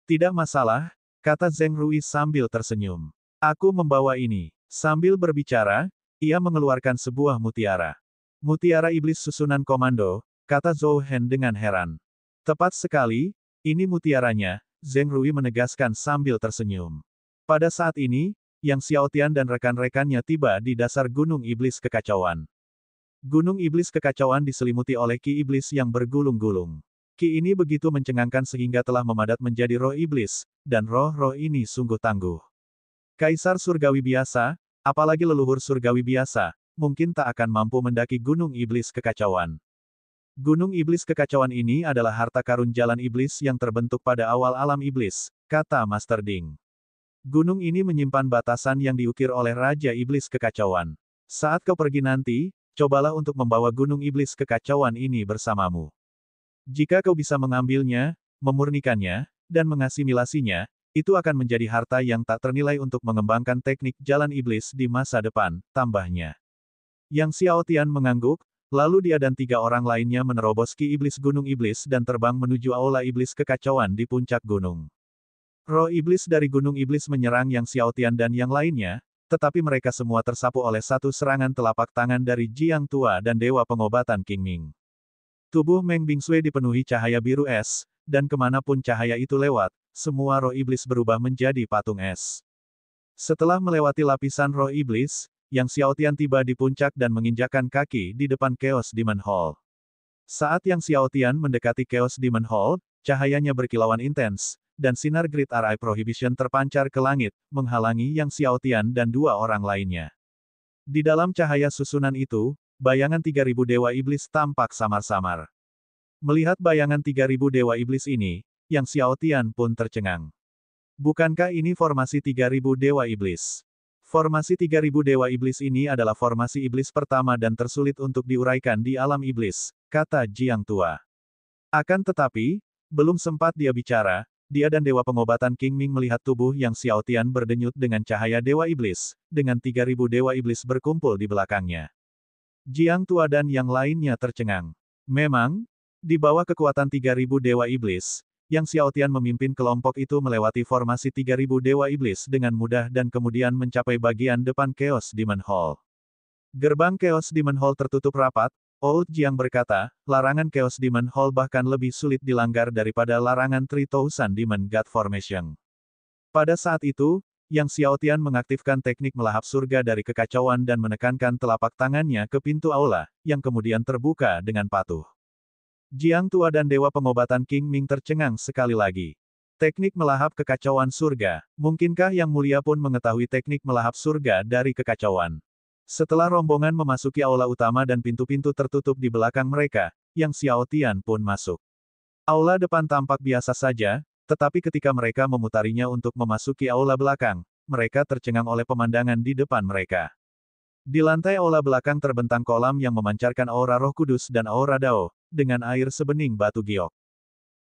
A: Tidak masalah, kata Zheng Rui sambil tersenyum. Aku membawa ini. Sambil berbicara, ia mengeluarkan sebuah mutiara. Mutiara iblis susunan komando, kata Zhou Hen dengan heran. Tepat sekali, ini mutiaranya, Zheng Rui menegaskan sambil tersenyum. Pada saat ini, Yang Xiaotian dan rekan-rekannya tiba di dasar Gunung Iblis Kekacauan. Gunung Iblis Kekacauan diselimuti oleh ki iblis yang bergulung-gulung. Ki ini begitu mencengangkan sehingga telah memadat menjadi roh iblis, dan roh-roh ini sungguh tangguh. Kaisar surgawi biasa, apalagi leluhur surgawi biasa, mungkin tak akan mampu mendaki Gunung Iblis Kekacauan. Gunung Iblis Kekacauan ini adalah harta karun jalan iblis yang terbentuk pada awal alam iblis, kata Master Ding. Gunung ini menyimpan batasan yang diukir oleh Raja Iblis Kekacauan. Saat kau pergi nanti, cobalah untuk membawa Gunung Iblis Kekacauan ini bersamamu. Jika kau bisa mengambilnya, memurnikannya, dan mengasimilasinya, itu akan menjadi harta yang tak ternilai untuk mengembangkan teknik jalan iblis di masa depan, tambahnya. Yang Xiao Tian mengangguk, lalu dia dan 3 orang lainnya menerobos ki iblis Gunung Iblis dan terbang menuju aula iblis kekacauan di puncak gunung. Roh iblis dari Gunung Iblis menyerang Yang Xiao Tian dan yang lainnya, tetapi mereka semua tersapu oleh satu serangan telapak tangan dari Jiang Tua dan Dewa Pengobatan King Ming. Tubuh Meng Bingsui dipenuhi cahaya biru es, dan kemanapun cahaya itu lewat, semua roh iblis berubah menjadi patung es. Setelah melewati lapisan roh iblis, Yang Xiao Tian tiba di puncak dan menginjakkan kaki di depan Chaos Demon Hall. Saat Yang Xiao Tian mendekati Chaos Demon Hall, cahayanya berkilauan intens, dan sinar Great Eye Prohibition terpancar ke langit, menghalangi Yang Xiao Tian dan 2 orang lainnya. Di dalam cahaya susunan itu, bayangan 3.000 dewa iblis tampak samar-samar. Melihat bayangan 3.000 dewa iblis ini, Yang Xiao Tian pun tercengang. Bukankah ini formasi 3.000 dewa iblis? Formasi 3.000 dewa iblis ini adalah formasi iblis pertama dan tersulit untuk diuraikan di alam iblis, kata Jiang Tua. Akan tetapi, belum sempat dia bicara, dia dan Dewa Pengobatan King Ming melihat tubuh Yang Xiao Tian berdenyut dengan cahaya dewa iblis, dengan 3.000 dewa iblis berkumpul di belakangnya. Jiang Tua dan yang lainnya tercengang. Memang, di bawah kekuatan 3.000 dewa iblis, Yang Xiao Tian memimpin kelompok itu melewati formasi 3.000 dewa iblis dengan mudah dan kemudian mencapai bagian depan Chaos Demon Hall. Gerbang Chaos Demon Hall tertutup rapat, Old Jiang berkata, larangan Chaos Demon Hall bahkan lebih sulit dilanggar daripada larangan 3000 Demon God Formation. Pada saat itu, Yang Xiao Tian mengaktifkan teknik melahap surga dari kekacauan dan menekankan telapak tangannya ke pintu aula, yang kemudian terbuka dengan patuh. Jiang Tua dan Dewa Pengobatan King Ming tercengang sekali lagi. Teknik melahap kekacauan surga, mungkinkah Yang Mulia pun mengetahui teknik melahap surga dari kekacauan? Setelah rombongan memasuki aula utama dan pintu-pintu tertutup di belakang mereka, Yang Xiao Tian pun masuk. Aula depan tampak biasa saja, tetapi ketika mereka memutarinya untuk memasuki aula belakang, mereka tercengang oleh pemandangan di depan mereka. Di lantai aula belakang terbentang kolam yang memancarkan aura Roh Kudus dan aura Dao, dengan air sebening batu giok.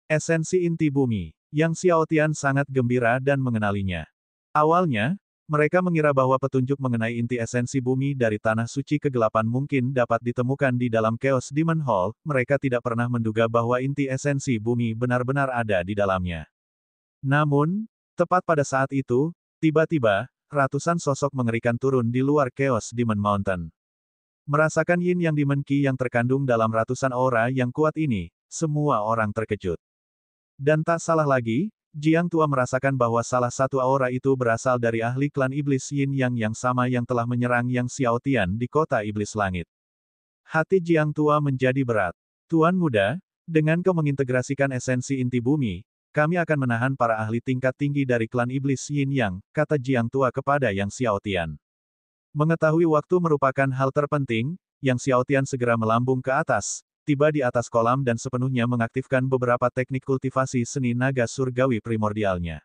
A: Esensi inti bumi. Yang Xiao Tian sangat gembira dan mengenalinya. Awalnya, mereka mengira bahwa petunjuk mengenai inti esensi bumi dari Tanah Suci Kegelapan mungkin dapat ditemukan di dalam Chaos Demon Hall, mereka tidak pernah menduga bahwa inti esensi bumi benar-benar ada di dalamnya. Namun, tepat pada saat itu, tiba-tiba, ratusan sosok mengerikan turun di luar Chaos Demon Mountain. Merasakan Yin Yang Demon Qi yang terkandung dalam ratusan aura yang kuat ini, semua orang terkejut. Dan tak salah lagi, Jiang Tua merasakan bahwa salah satu aura itu berasal dari ahli klan iblis Yin yang sama yang telah menyerang Yang Xiao Tian di kota iblis langit. Hati Jiang Tua menjadi berat. Tuan muda, dengan kau mengintegrasikan esensi inti bumi, kami akan menahan para ahli tingkat tinggi dari klan iblis Yin Yang, kata Jiang Tua kepada Yang Xiao Tian. Mengetahui waktu merupakan hal terpenting, Yang Xiao Tian segera melambung ke atas, tiba di atas kolam dan sepenuhnya mengaktifkan beberapa teknik kultivasi seni naga surgawi primordialnya.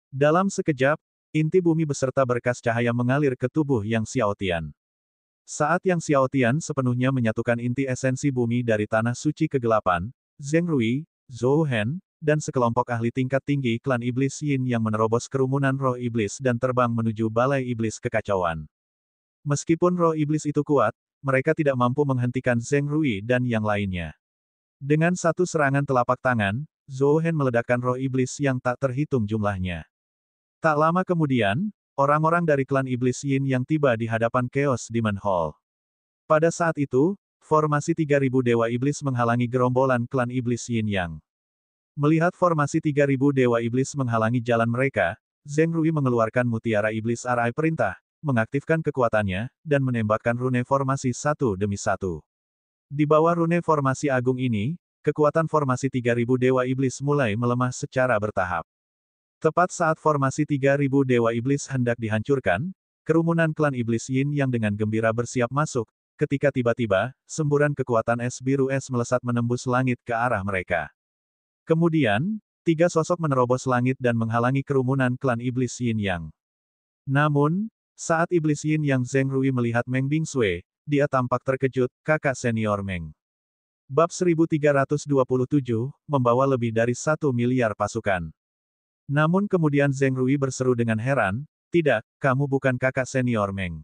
A: Dalam sekejap, inti bumi beserta berkas cahaya mengalir ke tubuh Yang Xiao Tian. Saat Yang Xiao Tian sepenuhnya menyatukan inti esensi bumi dari Tanah Suci Kegelapan, Zheng Rui, Zhou Hen, dan sekelompok ahli tingkat tinggi klan iblis Yin yang menerobos kerumunan roh iblis dan terbang menuju balai iblis kekacauan. Meskipun roh iblis itu kuat, mereka tidak mampu menghentikan Zheng Rui dan yang lainnya. Dengan satu serangan telapak tangan, Zhou Hen meledakkan roh iblis yang tak terhitung jumlahnya. Tak lama kemudian, orang-orang dari klan iblis Yin yang tiba di hadapan Chaos Demon Hall. Pada saat itu, formasi 3.000 dewa iblis menghalangi gerombolan klan iblis Yin Yang. Melihat formasi 3.000 dewa iblis menghalangi jalan mereka, Zheng Rui mengeluarkan mutiara iblis Arai perintah, mengaktifkan kekuatannya, dan menembakkan rune formasi satu demi satu. Di bawah rune formasi agung ini, kekuatan formasi 3.000 dewa iblis mulai melemah secara bertahap. Tepat saat formasi 3.000 Dewa Iblis hendak dihancurkan, kerumunan klan Iblis Yin yang dengan gembira bersiap masuk, ketika tiba-tiba, semburan kekuatan es biru es melesat menembus langit ke arah mereka. Kemudian, tiga sosok menerobos langit dan menghalangi kerumunan klan Iblis Yin Yang. Namun, saat Iblis Yin Yang Zheng Rui melihat Meng Bingsui, dia tampak terkejut, kakak senior Meng. Bab 1327, membawa lebih dari 1 miliar pasukan. Namun kemudian Zheng Rui berseru dengan heran, tidak, kamu bukan kakak senior Meng.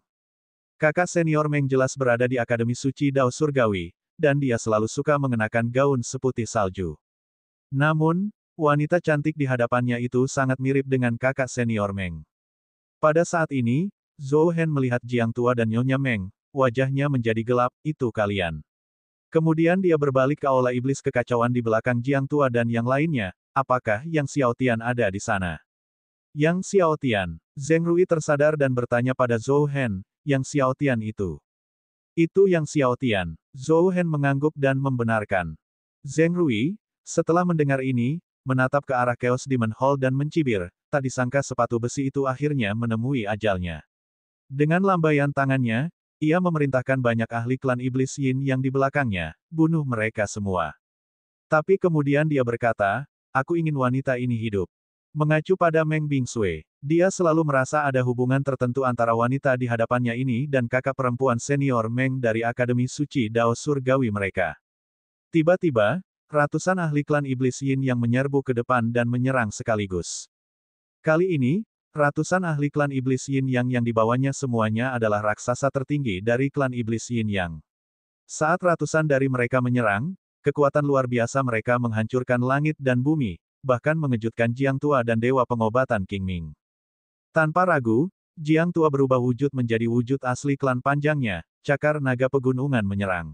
A: Kakak senior Meng jelas berada di Akademi Suci Dao Surgawi, dan dia selalu suka mengenakan gaun seputih salju. Namun, wanita cantik di hadapannya itu sangat mirip dengan kakak senior Meng. Pada saat ini, Zhou Hen melihat Jiang Tua dan Nyonya Meng, wajahnya menjadi gelap, itu kalian. Kemudian dia berbalik ke aula iblis kekacauan di belakang Jiang Tua dan yang lainnya, apakah Yang Xiaotian ada di sana? Yang Xiaotian. Zheng Rui tersadar dan bertanya pada Zhou Hen, Yang Xiaotian itu. Itu Yang Xiaotian. Zhou Hen mengangguk dan membenarkan. Zheng Rui, setelah mendengar ini, menatap ke arah Chaos Demon Hall dan mencibir, tak disangka sepatu besi itu akhirnya menemui ajalnya. Dengan lambaian tangannya, ia memerintahkan banyak ahli klan Iblis Yin yang di belakangnya, bunuh mereka semua. Tapi kemudian dia berkata, aku ingin wanita ini hidup. Mengacu pada Meng Bingsui, dia selalu merasa ada hubungan tertentu antara wanita di hadapannya ini dan kakak perempuan senior Meng dari Akademi Suci Dao Surgawi mereka. Tiba-tiba, ratusan ahli klan Iblis Yin yang menyerbu ke depan dan menyerang sekaligus. Kali ini, ratusan ahli klan Iblis Yin yang dibawanya semuanya adalah raksasa tertinggi dari klan Iblis Yin Yang. Saat ratusan dari mereka menyerang, kekuatan luar biasa mereka menghancurkan langit dan bumi, bahkan mengejutkan Jiang Tua dan Dewa Pengobatan King Ming. Tanpa ragu, Jiang Tua berubah wujud menjadi wujud asli klan panjangnya, cakar naga pegunungan menyerang.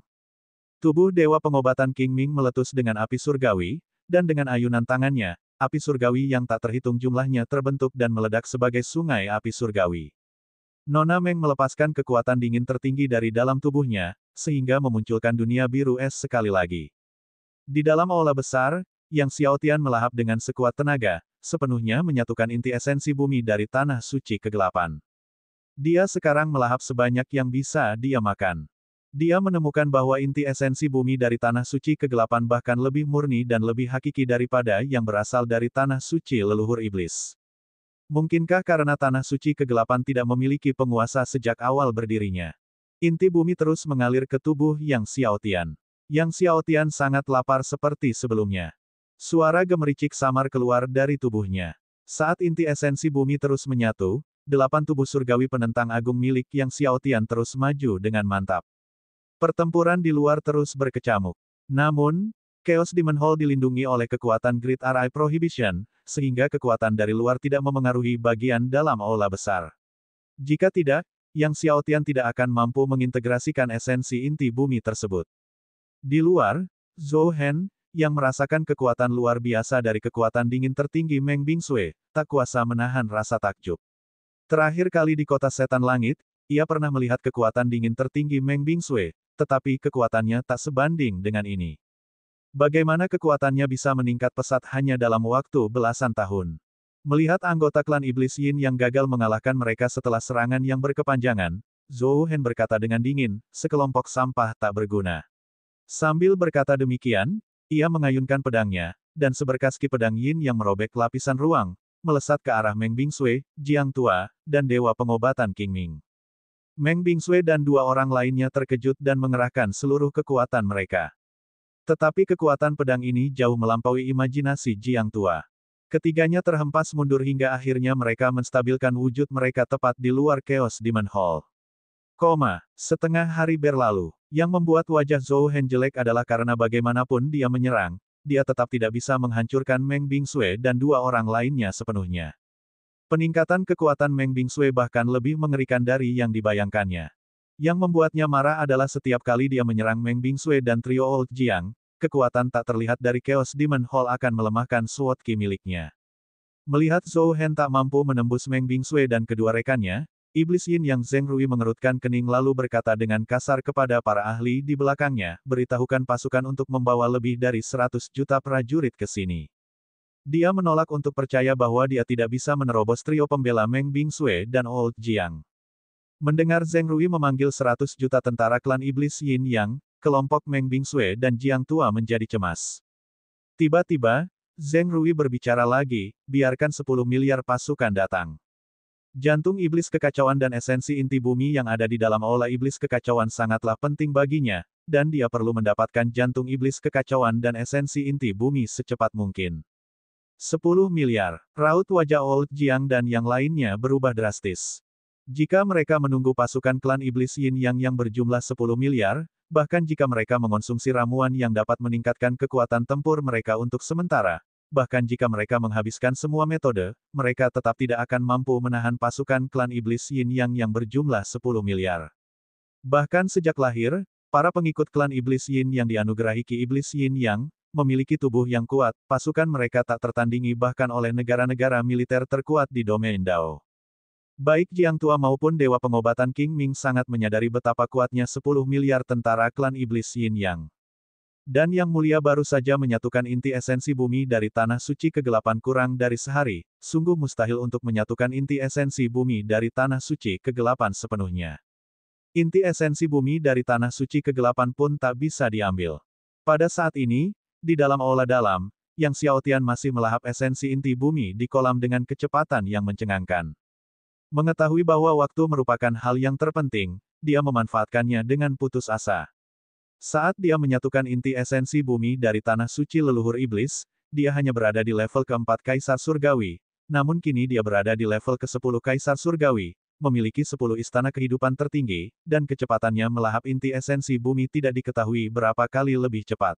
A: Tubuh Dewa Pengobatan King Ming meletus dengan api surgawi, dan dengan ayunan tangannya, api surgawi yang tak terhitung jumlahnya terbentuk dan meledak sebagai sungai api surgawi. Nona Meng melepaskan kekuatan dingin tertinggi dari dalam tubuhnya, sehingga memunculkan dunia biru es sekali lagi. Di dalam aula besar, Yang Xiaotian melahap dengan sekuat tenaga, sepenuhnya menyatukan inti esensi bumi dari tanah suci kegelapan. Dia sekarang melahap sebanyak yang bisa dia makan. Dia menemukan bahwa inti esensi bumi dari tanah suci kegelapan bahkan lebih murni dan lebih hakiki daripada yang berasal dari tanah suci leluhur iblis. Mungkinkah karena tanah suci kegelapan tidak memiliki penguasa sejak awal berdirinya? Inti bumi terus mengalir ke tubuh Yang Xiaotian. Yang Xiaotian sangat lapar seperti sebelumnya. Suara gemericik samar keluar dari tubuhnya. Saat inti esensi bumi terus menyatu, 8 tubuh surgawi penentang agung milik Yang Xiaotian terus maju dengan mantap. Pertempuran di luar terus berkecamuk. Namun, Chaos Demon Hall dilindungi oleh kekuatan Great Eye Prohibition, sehingga kekuatan dari luar tidak memengaruhi bagian dalam aula besar. Jika tidak, Yang Xiaotian tidak akan mampu mengintegrasikan esensi inti bumi tersebut. Di luar, Zhou Hen, yang merasakan kekuatan luar biasa dari kekuatan dingin tertinggi Meng Bingsui, tak kuasa menahan rasa takjub. Terakhir kali di kota setan langit, ia pernah melihat kekuatan dingin tertinggi Meng Bingsui, tetapi kekuatannya tak sebanding dengan ini. Bagaimana kekuatannya bisa meningkat pesat hanya dalam waktu belasan tahun? Melihat anggota klan Iblis Yin yang gagal mengalahkan mereka setelah serangan yang berkepanjangan, Zhou Hen berkata dengan dingin, sekelompok sampah tak berguna. Sambil berkata demikian, ia mengayunkan pedangnya, dan seberkas ki pedang Yin yang merobek lapisan ruang, melesat ke arah Meng Bingsui, Jiang Tua, dan Dewa Pengobatan King Ming. Meng Bingsui dan 2 orang lainnya terkejut dan mengerahkan seluruh kekuatan mereka. Tetapi kekuatan pedang ini jauh melampaui imajinasi Jiang Tua. Ketiganya terhempas mundur hingga akhirnya mereka menstabilkan wujud mereka tepat di luar Chaos Demon Hall. Setengah hari berlalu. Yang membuat wajah Zhou Hen jelek adalah karena bagaimanapun dia menyerang, dia tetap tidak bisa menghancurkan Meng Bingsui dan 2 orang lainnya sepenuhnya. Peningkatan kekuatan Meng Bingsui bahkan lebih mengerikan dari yang dibayangkannya. Yang membuatnya marah adalah setiap kali dia menyerang Meng Bingsui dan trio Old Jiang, kekuatan tak terlihat dari Chaos Demon Hall akan melemahkan Sword Ki miliknya. Melihat Zhou Hen tak mampu menembus Meng Bingsui dan kedua rekannya, Iblis Yin Yang Zheng Rui mengerutkan kening lalu berkata dengan kasar kepada para ahli di belakangnya, beritahukan pasukan untuk membawa lebih dari 100 juta prajurit ke sini. Dia menolak untuk percaya bahwa dia tidak bisa menerobos trio pembela Meng Bingsue dan Old Jiang. Mendengar Zheng Rui memanggil 100 juta tentara klan iblis Yin Yang, kelompok Meng Bingsue dan Jiang Tua menjadi cemas. Tiba-tiba, Zheng Rui berbicara lagi, biarkan 10 miliar pasukan datang. Jantung iblis kekacauan dan esensi inti bumi yang ada di dalam aula iblis kekacauan sangatlah penting baginya, dan dia perlu mendapatkan jantung iblis kekacauan dan esensi inti bumi secepat mungkin. 10 miliar. Raut wajah Old Jiang dan yang lainnya berubah drastis. Jika mereka menunggu pasukan klan iblis Yin yang berjumlah 10 miliar, bahkan jika mereka mengonsumsi ramuan yang dapat meningkatkan kekuatan tempur mereka untuk sementara, bahkan jika mereka menghabiskan semua metode, mereka tetap tidak akan mampu menahan pasukan klan iblis Yin yang berjumlah 10 miliar. Bahkan sejak lahir, para pengikut klan iblis Yin yang dianugerahi Ki iblis Yin Yang, memiliki tubuh yang kuat, pasukan mereka tak tertandingi bahkan oleh negara-negara militer terkuat di domain Dao. Baik Jiang Tua maupun Dewa Pengobatan King Ming sangat menyadari betapa kuatnya 10 miliar tentara klan iblis Yin Yang. Dan Yang Mulia baru saja menyatukan inti esensi bumi dari Tanah Suci Kegelapan kurang dari sehari, sungguh mustahil untuk menyatukan inti esensi bumi dari Tanah Suci Kegelapan sepenuhnya. Inti esensi bumi dari Tanah Suci Kegelapan pun tak bisa diambil. Pada saat ini, di dalam aula dalam, Yang Xiaotian masih melahap esensi inti bumi di kolam dengan kecepatan yang mencengangkan. Mengetahui bahwa waktu merupakan hal yang terpenting, dia memanfaatkannya dengan putus asa. Saat dia menyatukan inti esensi bumi dari tanah suci leluhur iblis, dia hanya berada di level keempat Kaisar Surgawi, namun kini dia berada di level ke-10 Kaisar Surgawi, memiliki 10 istana kehidupan tertinggi, dan kecepatannya melahap inti esensi bumi tidak diketahui berapa kali lebih cepat.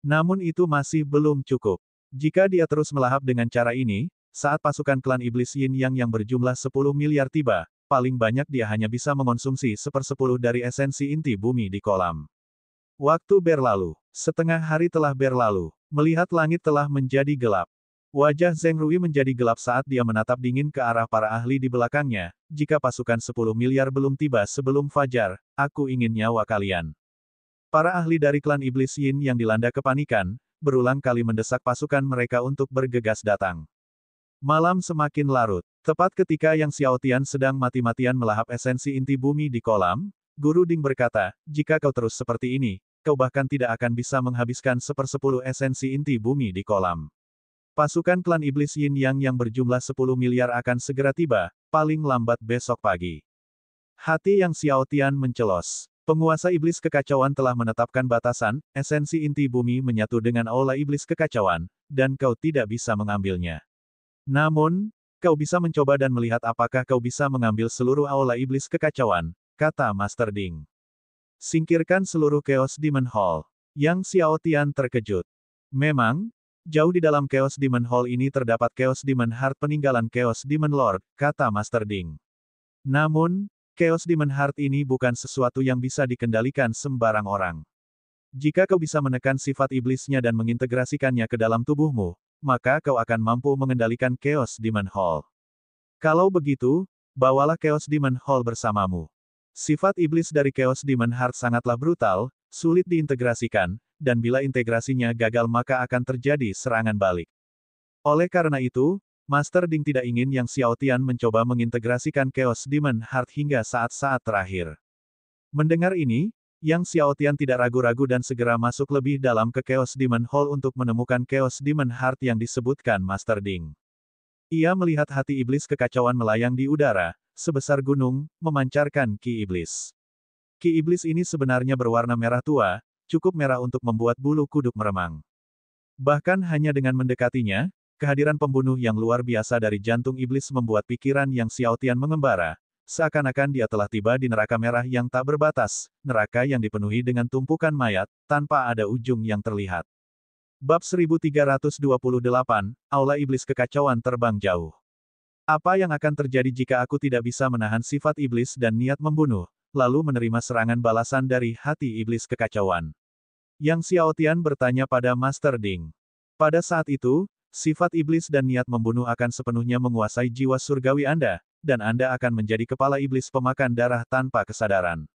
A: Namun itu masih belum cukup. Jika dia terus melahap dengan cara ini, saat pasukan klan iblis Yin yang berjumlah 10 miliar tiba, paling banyak dia hanya bisa mengonsumsi 1/10 dari esensi inti bumi di kolam. Waktu berlalu. Setengah hari telah berlalu. Melihat langit telah menjadi gelap. Wajah Zheng Rui menjadi gelap saat dia menatap dingin ke arah para ahli di belakangnya. Jika pasukan 10 miliar belum tiba sebelum fajar, aku ingin nyawa kalian. Para ahli dari klan iblis Yin yang dilanda kepanikan, berulang kali mendesak pasukan mereka untuk bergegas datang. Malam semakin larut. Tepat ketika Yang Xiaotian sedang mati-matian melahap esensi inti bumi di kolam, Guru Ding berkata, jika kau terus seperti ini, kau bahkan tidak akan bisa menghabiskan 1/10 esensi inti bumi di kolam. Pasukan klan iblis Yin yang berjumlah 10 miliar akan segera tiba, paling lambat besok pagi. Hati Yang Xiaotian mencelos. Penguasa iblis kekacauan telah menetapkan batasan, esensi inti bumi menyatu dengan aula iblis kekacauan, dan kau tidak bisa mengambilnya. Namun, kau bisa mencoba dan melihat apakah kau bisa mengambil seluruh aula iblis kekacauan, kata Master Ding. Singkirkan seluruh Chaos Demon Hall. Yang Xiaotian terkejut. Memang, jauh di dalam Chaos Demon Hall ini terdapat Chaos Demon Heart peninggalan Chaos Demon Lord, kata Master Ding. Namun, Chaos Demon Heart ini bukan sesuatu yang bisa dikendalikan sembarang orang. Jika kau bisa menekan sifat iblisnya dan mengintegrasikannya ke dalam tubuhmu, maka kau akan mampu mengendalikan Chaos Demon Hall. Kalau begitu, bawalah Chaos Demon Hall bersamamu. Sifat iblis dari Chaos Demon Heart sangatlah brutal, sulit diintegrasikan, dan bila integrasinya gagal maka akan terjadi serangan balik. Oleh karena itu, Master Ding tidak ingin Yang Xiaotian mencoba mengintegrasikan Chaos Demon Heart hingga saat-saat terakhir. Mendengar ini, Yang Xiaotian tidak ragu-ragu dan segera masuk lebih dalam ke Chaos Demon Hall untuk menemukan Chaos Demon Heart yang disebutkan Master Ding. Ia melihat hati iblis kekacauan melayang di udara, sebesar gunung, memancarkan ki iblis. Ki iblis ini sebenarnya berwarna merah tua, cukup merah untuk membuat bulu kuduk meremang. Bahkan hanya dengan mendekatinya, kehadiran pembunuh yang luar biasa dari jantung iblis membuat pikiran Yang Xiaotian mengembara. Seakan-akan dia telah tiba di neraka merah yang tak berbatas, neraka yang dipenuhi dengan tumpukan mayat, tanpa ada ujung yang terlihat. Bab 1328, Aula Iblis Kekacauan terbang jauh. Apa yang akan terjadi jika aku tidak bisa menahan sifat iblis dan niat membunuh, lalu menerima serangan balasan dari hati iblis kekacauan? Yang Xiaotian bertanya pada Master Ding. Pada saat itu, sifat iblis dan niat membunuh akan sepenuhnya menguasai jiwa surgawi Anda, dan Anda akan menjadi kepala iblis pemakan darah tanpa kesadaran.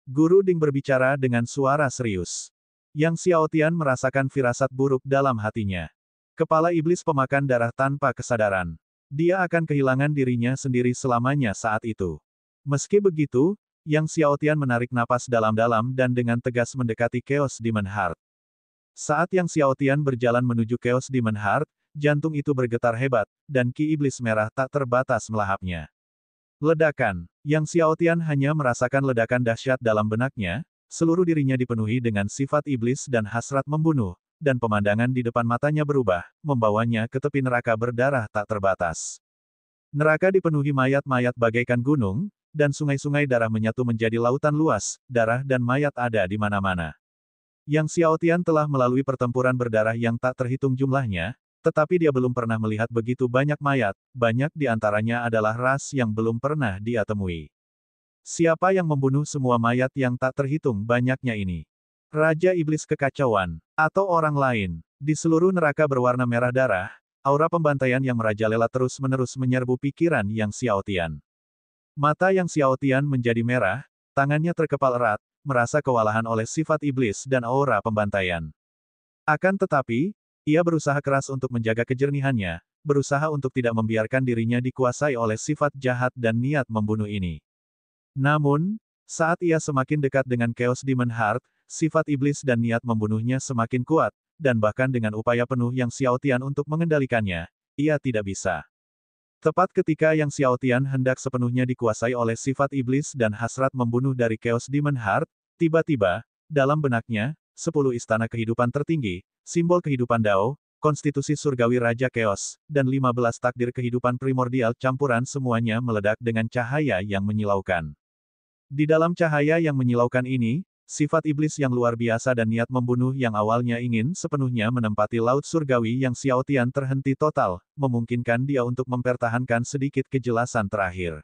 A: Guru Ding berbicara dengan suara serius. Yang Xiaotian merasakan firasat buruk dalam hatinya. Kepala iblis pemakan darah tanpa kesadaran. Dia akan kehilangan dirinya sendiri selamanya saat itu. Meski begitu, Yang Xiaotian menarik napas dalam-dalam dan dengan tegas mendekati Chaos Demon Heart. Saat Yang Xiaotian berjalan menuju Chaos Demon Heart, jantung itu bergetar hebat, dan ki iblis merah tak terbatas melahapnya. Ledakan. Yang Xiaotian hanya merasakan ledakan dahsyat dalam benaknya, seluruh dirinya dipenuhi dengan sifat iblis dan hasrat membunuh, dan pemandangan di depan matanya berubah, membawanya ke tepi neraka berdarah tak terbatas. Neraka dipenuhi mayat-mayat bagaikan gunung, dan sungai-sungai darah menyatu menjadi lautan luas, darah dan mayat ada di mana-mana. Yang Xiaotian telah melalui pertempuran berdarah yang tak terhitung jumlahnya, tetapi dia belum pernah melihat begitu banyak mayat, banyak di antaranya adalah ras yang belum pernah dia temui. Siapa yang membunuh semua mayat yang tak terhitung banyaknya ini? Raja Iblis Kekacauan, atau orang lain? Di seluruh neraka berwarna merah darah, aura pembantaian yang merajalela terus-menerus menyerbu pikiran Yang Xiaotian. Mata Yang Xiaotian menjadi merah, tangannya terkepal erat, merasa kewalahan oleh sifat iblis dan aura pembantaian. Akan tetapi, ia berusaha keras untuk menjaga kejernihannya, berusaha untuk tidak membiarkan dirinya dikuasai oleh sifat jahat dan niat membunuh ini. Namun, saat ia semakin dekat dengan Chaos Demon Heart, sifat iblis dan niat membunuhnya semakin kuat, dan bahkan dengan upaya penuh Yang Xiaotian untuk mengendalikannya, ia tidak bisa. Tepat ketika Yang Xiaotian hendak sepenuhnya dikuasai oleh sifat iblis dan hasrat membunuh dari Chaos Demon Heart, tiba-tiba, dalam benaknya, 10 istana kehidupan tertinggi, simbol kehidupan Dao, konstitusi surgawi Raja Chaos, dan 15 takdir kehidupan primordial campuran semuanya meledak dengan cahaya yang menyilaukan. Di dalam cahaya yang menyilaukan ini, sifat iblis yang luar biasa dan niat membunuh yang awalnya ingin sepenuhnya menempati laut surgawi Yang Xiaotian terhenti total, memungkinkan dia untuk mempertahankan sedikit kejelasan terakhir.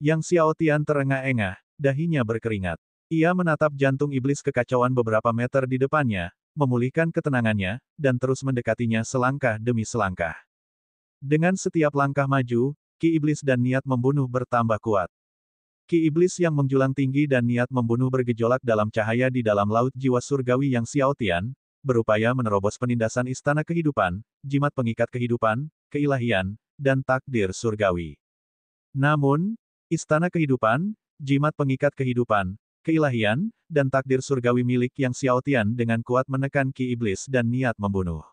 A: Yang Xiaotian terengah-engah, dahinya berkeringat. Ia menatap jantung iblis kekacauan beberapa meter di depannya, memulihkan ketenangannya, dan terus mendekatinya selangkah demi selangkah. Dengan setiap langkah maju, ki iblis dan niat membunuh bertambah kuat. Ki iblis yang menjulang tinggi dan niat membunuh bergejolak dalam cahaya di dalam laut jiwa surgawi Yang Xiaotian, berupaya menerobos penindasan istana kehidupan, jimat pengikat kehidupan, keilahian, dan takdir surgawi. Namun, istana kehidupan, jimat pengikat kehidupan, keilahian, dan takdir surgawi milik Yang Xiaotian dengan kuat menekan ki iblis dan niat membunuh.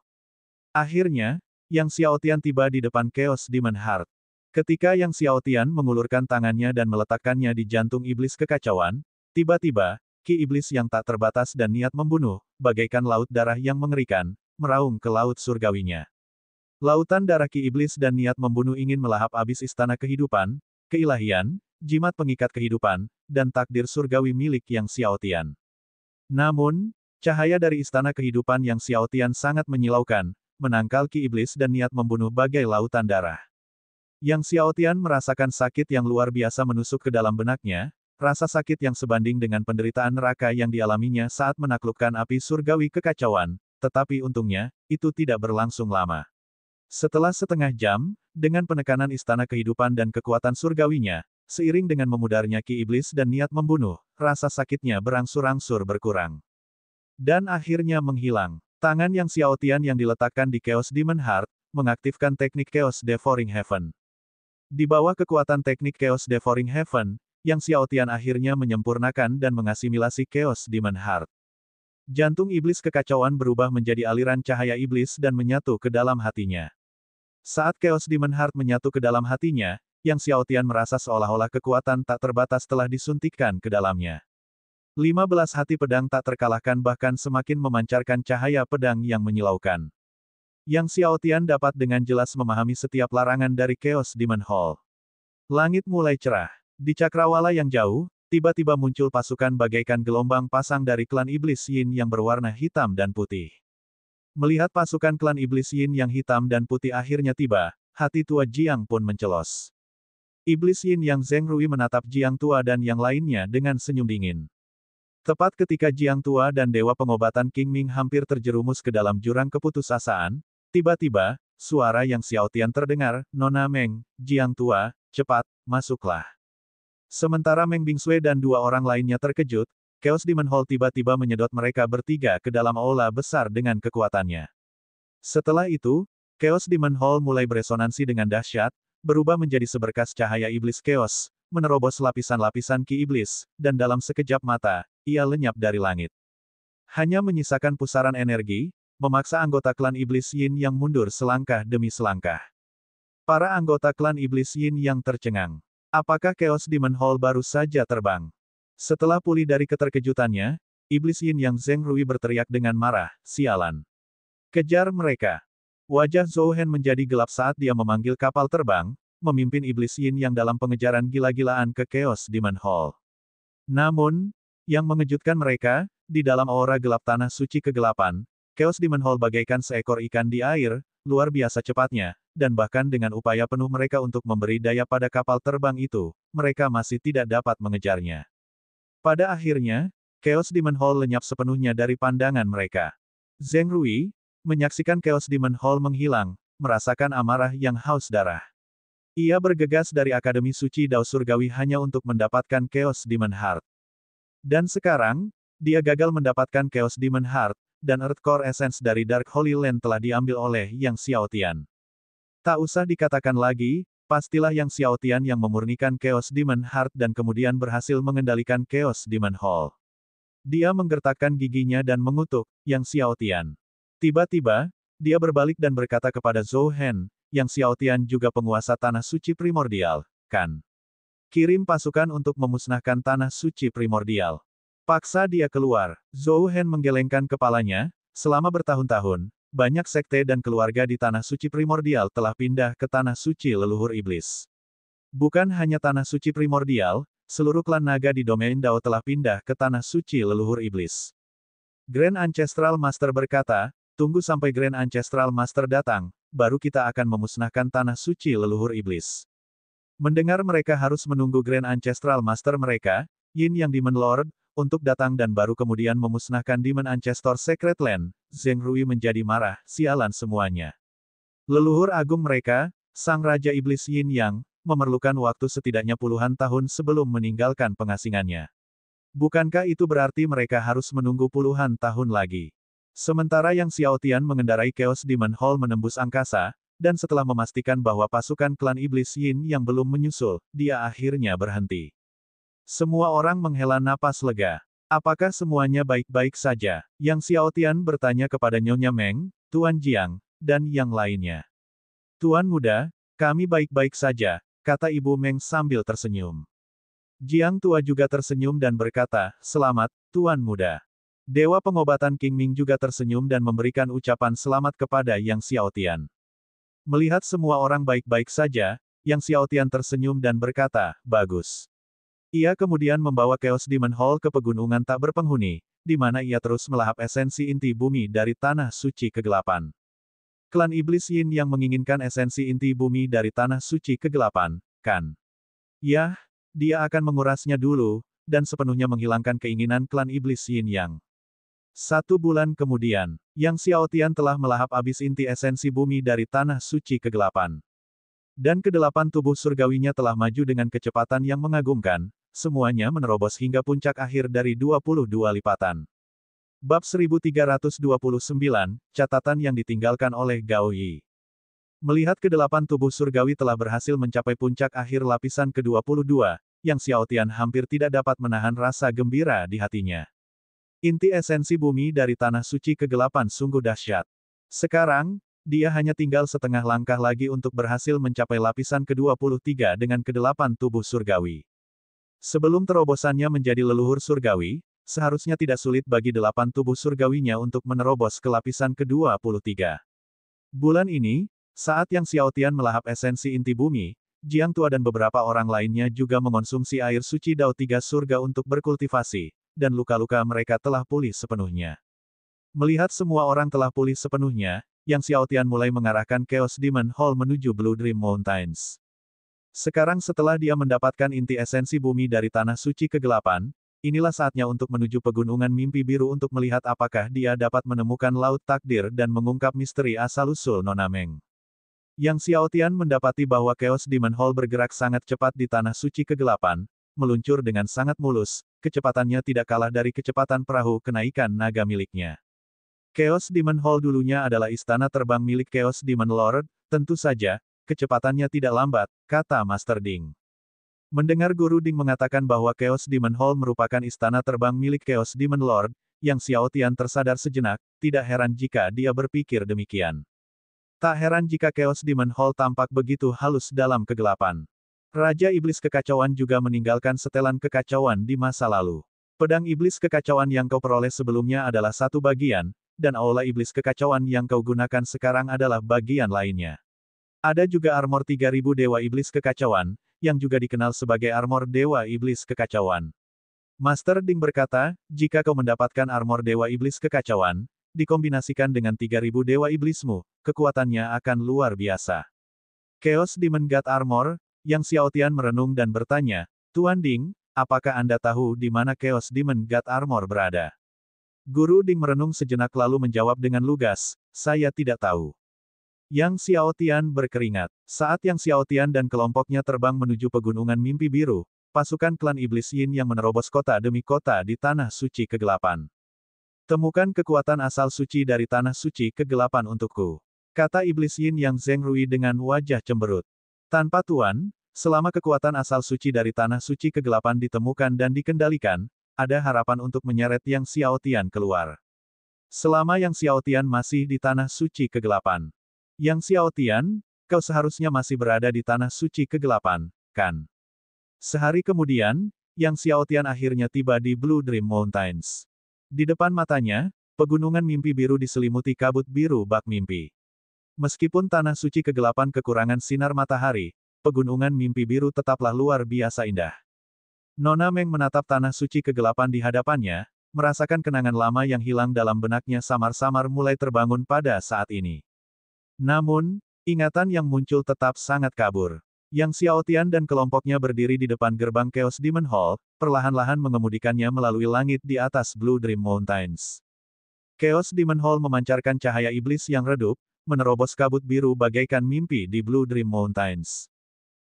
A: Akhirnya, Yang Xiaotian tiba di depan Chaos Demon Heart. Ketika Yang Xiaotian mengulurkan tangannya dan meletakkannya di jantung iblis kekacauan, tiba-tiba, ki iblis yang tak terbatas dan niat membunuh, bagaikan laut darah yang mengerikan, meraung ke laut surgawinya. Lautan darah ki iblis dan niat membunuh ingin melahap habis istana kehidupan, keilahian, jimat pengikat kehidupan, dan takdir surgawi milik Yang Xiaotian. Namun, cahaya dari istana kehidupan Yang Xiaotian sangat menyilaukan, menangkal ki iblis dan niat membunuh bagai lautan darah. Yang Xiaotian merasakan sakit yang luar biasa menusuk ke dalam benaknya, rasa sakit yang sebanding dengan penderitaan neraka yang dialaminya saat menaklukkan api surgawi kekacauan, tetapi untungnya, itu tidak berlangsung lama. Setelah setengah jam, dengan penekanan istana kehidupan dan kekuatan surgawinya, seiring dengan memudarnya ki iblis dan niat membunuh, rasa sakitnya berangsur-angsur berkurang. Dan akhirnya menghilang. Tangan Yang Xiaotian yang diletakkan di Chaos Demon Heart, mengaktifkan teknik Chaos Devouring Heaven. Di bawah kekuatan teknik Chaos Devouring Heaven, Yang Xiaotian akhirnya menyempurnakan dan mengasimilasi Chaos Demon Heart. Jantung iblis kekacauan berubah menjadi aliran cahaya iblis dan menyatu ke dalam hatinya. Saat Chaos Demon Heart menyatu ke dalam hatinya, Yang Xiaotian merasa seolah-olah kekuatan tak terbatas telah disuntikkan ke dalamnya. 15 hati pedang tak terkalahkan bahkan semakin memancarkan cahaya pedang yang menyilaukan. Yang Xiaotian dapat dengan jelas memahami setiap larangan dari Chaos Demon Hall. Langit mulai cerah. Di cakrawala yang jauh, tiba-tiba muncul pasukan bagaikan gelombang pasang dari klan Iblis Yin yang berwarna hitam dan putih. Melihat pasukan klan Iblis Yin yang hitam dan putih akhirnya tiba, hati tua Jiang pun mencelos. Iblis Yin yang Zheng Rui menatap Jiang tua dan yang lainnya dengan senyum dingin. Tepat ketika Jiang tua dan Dewa Pengobatan King Ming hampir terjerumus ke dalam jurang keputusasaan, tiba-tiba, suara Yang Xiaotian terdengar, "Nona Meng, Jiang tua, cepat, masuklah." Sementara Meng Bingsui dan dua orang lainnya terkejut, Chaos Demon Hall tiba-tiba menyedot mereka bertiga ke dalam aula besar dengan kekuatannya. Setelah itu, Chaos Demon Hall mulai beresonansi dengan dahsyat, berubah menjadi seberkas cahaya iblis Chaos, menerobos lapisan-lapisan ki iblis, dan dalam sekejap mata, ia lenyap dari langit. Hanya menyisakan pusaran energi, memaksa anggota klan iblis Yin yang mundur selangkah demi selangkah. Para anggota klan iblis Yin yang tercengang. Apakah Chaos Demon Hall baru saja terbang? Setelah pulih dari keterkejutannya, iblis Yin yang Zheng Rui berteriak dengan marah, "Sialan! Kejar mereka!" Wajah Zhou Hen menjadi gelap saat dia memanggil kapal terbang, memimpin iblis Yin yang dalam pengejaran gila-gilaan ke Chaos Demon Hall. Namun, yang mengejutkan mereka, di dalam aura gelap tanah suci kegelapan, Chaos Demon Hall bagaikan seekor ikan di air, luar biasa cepatnya, dan bahkan dengan upaya penuh mereka untuk memberi daya pada kapal terbang itu, mereka masih tidak dapat mengejarnya. Pada akhirnya, Chaos Demon Hall lenyap sepenuhnya dari pandangan mereka. Zheng Rui, menyaksikan Chaos Demon Hall menghilang, merasakan amarah yang haus darah. Ia bergegas dari Akademi Suci Dao Surgawi hanya untuk mendapatkan Chaos Demon Heart. Dan sekarang, dia gagal mendapatkan Chaos Demon Heart, dan Earth Core Essence dari Dark Holy Land telah diambil oleh Yang Xiaotian. Tak usah dikatakan lagi, pastilah Yang Xiaotian yang memurnikan Chaos Demon Heart dan kemudian berhasil mengendalikan Chaos Demon Hall. Dia menggertakkan giginya dan mengutuk Yang Xiaotian. Tiba-tiba, dia berbalik dan berkata kepada Zhou Hen, Yang Xiaotian juga penguasa tanah suci primordial, kan? Kirim pasukan untuk memusnahkan tanah suci primordial. Paksa dia keluar. Zhou Hen menggelengkan kepalanya, selama bertahun-tahun, banyak sekte dan keluarga di tanah suci primordial telah pindah ke tanah suci leluhur iblis. Bukan hanya tanah suci primordial, seluruh klan naga di domain Dao telah pindah ke tanah suci leluhur iblis. Grand Ancestral Master berkata, tunggu sampai Grand Ancestral Master datang, baru kita akan memusnahkan tanah suci leluhur iblis. Mendengar mereka harus menunggu Grand Ancestral Master mereka, Yin yang Demon Lord, untuk datang dan baru kemudian memusnahkan Demon Ancestor Secret Land, Zheng Rui menjadi marah, sialan semuanya. Leluhur agung mereka, Sang Raja Iblis Yin Yang, memerlukan waktu setidaknya puluhan tahun sebelum meninggalkan pengasingannya. Bukankah itu berarti mereka harus menunggu puluhan tahun lagi? Sementara Yang Xiaotian mengendarai Chaos Demon Hall menembus angkasa, dan setelah memastikan bahwa pasukan klan Iblis Yin yang belum menyusul, dia akhirnya berhenti. Semua orang menghela napas lega. Apakah semuanya baik-baik saja? Yang Xiaotian bertanya kepada Nyonya Meng, Tuan Jiang, dan yang lainnya. Tuan muda, kami baik-baik saja, kata Ibu Meng sambil tersenyum. Jiang tua juga tersenyum dan berkata, selamat, Tuan muda. Dewa pengobatan King Ming juga tersenyum dan memberikan ucapan selamat kepada Yang Xiaotian. Melihat semua orang baik-baik saja, Yang Xiaotian tersenyum dan berkata, bagus. Ia kemudian membawa Chaos Demon Hall ke pegunungan tak berpenghuni, di mana ia terus melahap esensi inti bumi dari tanah suci kegelapan. Klan Iblis Yin yang menginginkan esensi inti bumi dari tanah suci kegelapan, kan? Yah, dia akan mengurasnya dulu, dan sepenuhnya menghilangkan keinginan klan Iblis Yin Yang. 1 bulan kemudian, Yang Xiaotian telah melahap habis inti esensi bumi dari tanah suci kegelapan. Dan kedelapan tubuh surgawinya telah maju dengan kecepatan yang mengagumkan, semuanya menerobos hingga puncak akhir dari 22 lipatan. Bab 1329, catatan yang ditinggalkan oleh Gao Yi. Melihat kedelapan tubuh surgawi telah berhasil mencapai puncak akhir lapisan ke-22, Yang Xiaotian hampir tidak dapat menahan rasa gembira di hatinya. Inti esensi bumi dari tanah suci kegelapan sungguh dahsyat. Sekarang, dia hanya tinggal setengah langkah lagi untuk berhasil mencapai lapisan ke-23 dengan kedelapan tubuh surgawi. Sebelum terobosannya menjadi leluhur surgawi, seharusnya tidak sulit bagi 8 tubuh surgawinya untuk menerobos ke lapisan ke-23. Bulan ini, saat Yang Xiaotian melahap esensi inti bumi, Jiang Tua dan beberapa orang lainnya juga mengonsumsi air suci Dao Tiga Surga untuk berkultivasi, dan luka-luka mereka telah pulih sepenuhnya. Melihat semua orang telah pulih sepenuhnya, Yang Xiaotian mulai mengarahkan Chaos Demon Hall menuju Blue Dream Mountains. Sekarang setelah dia mendapatkan inti esensi bumi dari tanah suci kegelapan, inilah saatnya untuk menuju pegunungan mimpi biru untuk melihat apakah dia dapat menemukan laut takdir dan mengungkap misteri asal-usul Nona Meng. Yang Xiaotian mendapati bahwa Chaos Demon Hall bergerak sangat cepat di tanah suci kegelapan, meluncur dengan sangat mulus, kecepatannya tidak kalah dari kecepatan perahu kenaikan naga miliknya. Chaos Demon Hall dulunya adalah istana terbang milik Chaos Demon Lord, tentu saja, kecepatannya tidak lambat, kata Master Ding. Mendengar Guru Ding mengatakan bahwa Chaos Demon Hall merupakan istana terbang milik Chaos Demon Lord, Yang Xiao Tian tersadar sejenak, tidak heran jika dia berpikir demikian. Tak heran jika Chaos Demon Hall tampak begitu halus dalam kegelapan. Raja Iblis Kekacauan juga meninggalkan setelan kekacauan di masa lalu. Pedang Iblis Kekacauan yang kau peroleh sebelumnya adalah satu bagian, dan Aula Iblis Kekacauan yang kau gunakan sekarang adalah bagian lainnya. Ada juga armor 3000 Dewa Iblis Kekacauan, yang juga dikenal sebagai armor Dewa Iblis Kekacauan. Master Ding berkata, jika kau mendapatkan armor Dewa Iblis Kekacauan, dikombinasikan dengan 3000 Dewa Iblismu, kekuatannya akan luar biasa. Chaos Demon God Armor, Yang Xiao Tian merenung dan bertanya, Tuan Ding, apakah Anda tahu di mana Chaos Demon God Armor berada? Guru Ding merenung sejenak lalu menjawab dengan lugas, saya tidak tahu. Yang Xiao Tian berkeringat. Saat Yang Xiao Tian dan kelompoknya terbang menuju pegunungan mimpi biru, pasukan klan Iblis Yin yang menerobos kota demi kota di Tanah Suci Kegelapan. Temukan kekuatan asal suci dari Tanah Suci Kegelapan untukku. Kata Iblis Yin yang Zheng Rui dengan wajah cemberut. Tanpa Tuan, selama kekuatan asal suci dari Tanah Suci Kegelapan ditemukan dan dikendalikan, ada harapan untuk menyeret Yang Xiao Tian keluar. Selama Yang Xiao Tian masih di Tanah Suci Kegelapan. Yang Xiao Tian, kau seharusnya masih berada di Tanah Suci Kegelapan, kan? Sehari kemudian, Yang Xiao Tian akhirnya tiba di Blue Dream Mountains. Di depan matanya, pegunungan mimpi biru diselimuti kabut biru bak mimpi. Meskipun Tanah Suci Kegelapan kekurangan sinar matahari, pegunungan mimpi biru tetaplah luar biasa indah. Nona Meng menatap Tanah Suci Kegelapan di hadapannya, merasakan kenangan lama yang hilang dalam benaknya samar-samar mulai terbangun pada saat ini. Namun, ingatan yang muncul tetap sangat kabur. Yang Xiao Tian dan kelompoknya berdiri di depan gerbang Chaos Demon Hall, perlahan-lahan mengemudikannya melalui langit di atas Blue Dream Mountains. Chaos Demon Hall memancarkan cahaya iblis yang redup, menerobos kabut biru bagaikan mimpi di Blue Dream Mountains.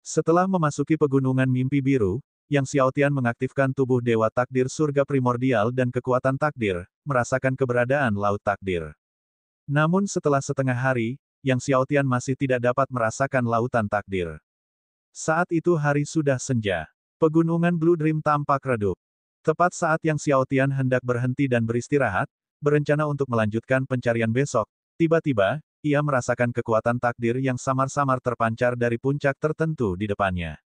A: Setelah memasuki pegunungan mimpi biru, Yang Xiao Tian mengaktifkan tubuh Dewa Takdir Surga Primordial dan kekuatan takdir, merasakan keberadaan Laut Takdir. Namun setelah setengah hari, Yang Xiao Tian masih tidak dapat merasakan lautan takdir. Saat itu hari sudah senja. Pegunungan Blue Dream tampak redup. Tepat saat Yang Xiao Tian hendak berhenti dan beristirahat, berencana untuk melanjutkan pencarian besok, tiba-tiba, ia merasakan kekuatan takdir yang samar-samar terpancar dari puncak tertentu di depannya.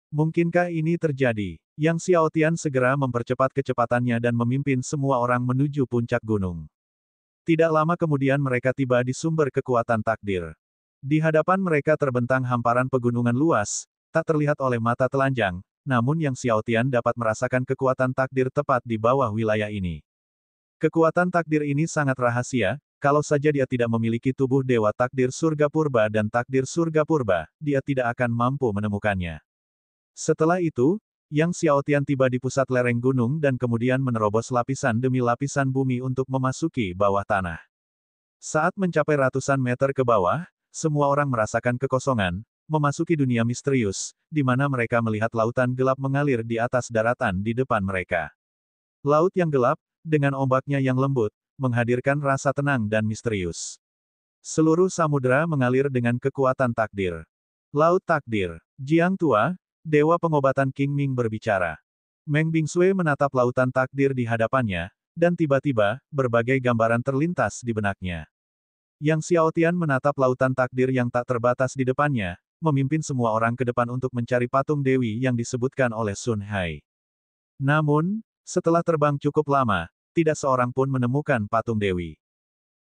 A: Mungkinkah ini terjadi? Yang Xiao Tian segera mempercepat kecepatannya dan memimpin semua orang menuju puncak gunung. Tidak lama kemudian mereka tiba di sumber kekuatan takdir. Di hadapan mereka terbentang hamparan pegunungan luas, tak terlihat oleh mata telanjang, namun Yang Xiao Tian dapat merasakan kekuatan takdir tepat di bawah wilayah ini. Kekuatan takdir ini sangat rahasia, kalau saja dia tidak memiliki tubuh Dewa Takdir Surga Purba dan Takdir Surga Purba, dia tidak akan mampu menemukannya. Setelah itu, Yang Xiao Tian tiba di pusat lereng gunung dan kemudian menerobos lapisan demi lapisan bumi untuk memasuki bawah tanah. Saat mencapai ratusan meter ke bawah, semua orang merasakan kekosongan, memasuki dunia misterius, di mana mereka melihat lautan gelap mengalir di atas daratan di depan mereka. Laut yang gelap, dengan ombaknya yang lembut, menghadirkan rasa tenang dan misterius. Seluruh samudera mengalir dengan kekuatan takdir. Laut takdir. Jiang Tua, Dewa Pengobatan King Ming berbicara. Meng Bingsui menatap lautan takdir di hadapannya, dan tiba-tiba, berbagai gambaran terlintas di benaknya. Yang Xiao Tian menatap lautan takdir yang tak terbatas di depannya, memimpin semua orang ke depan untuk mencari patung Dewi yang disebutkan oleh Sun Hai. Namun, setelah terbang cukup lama, tidak seorang pun menemukan patung Dewi.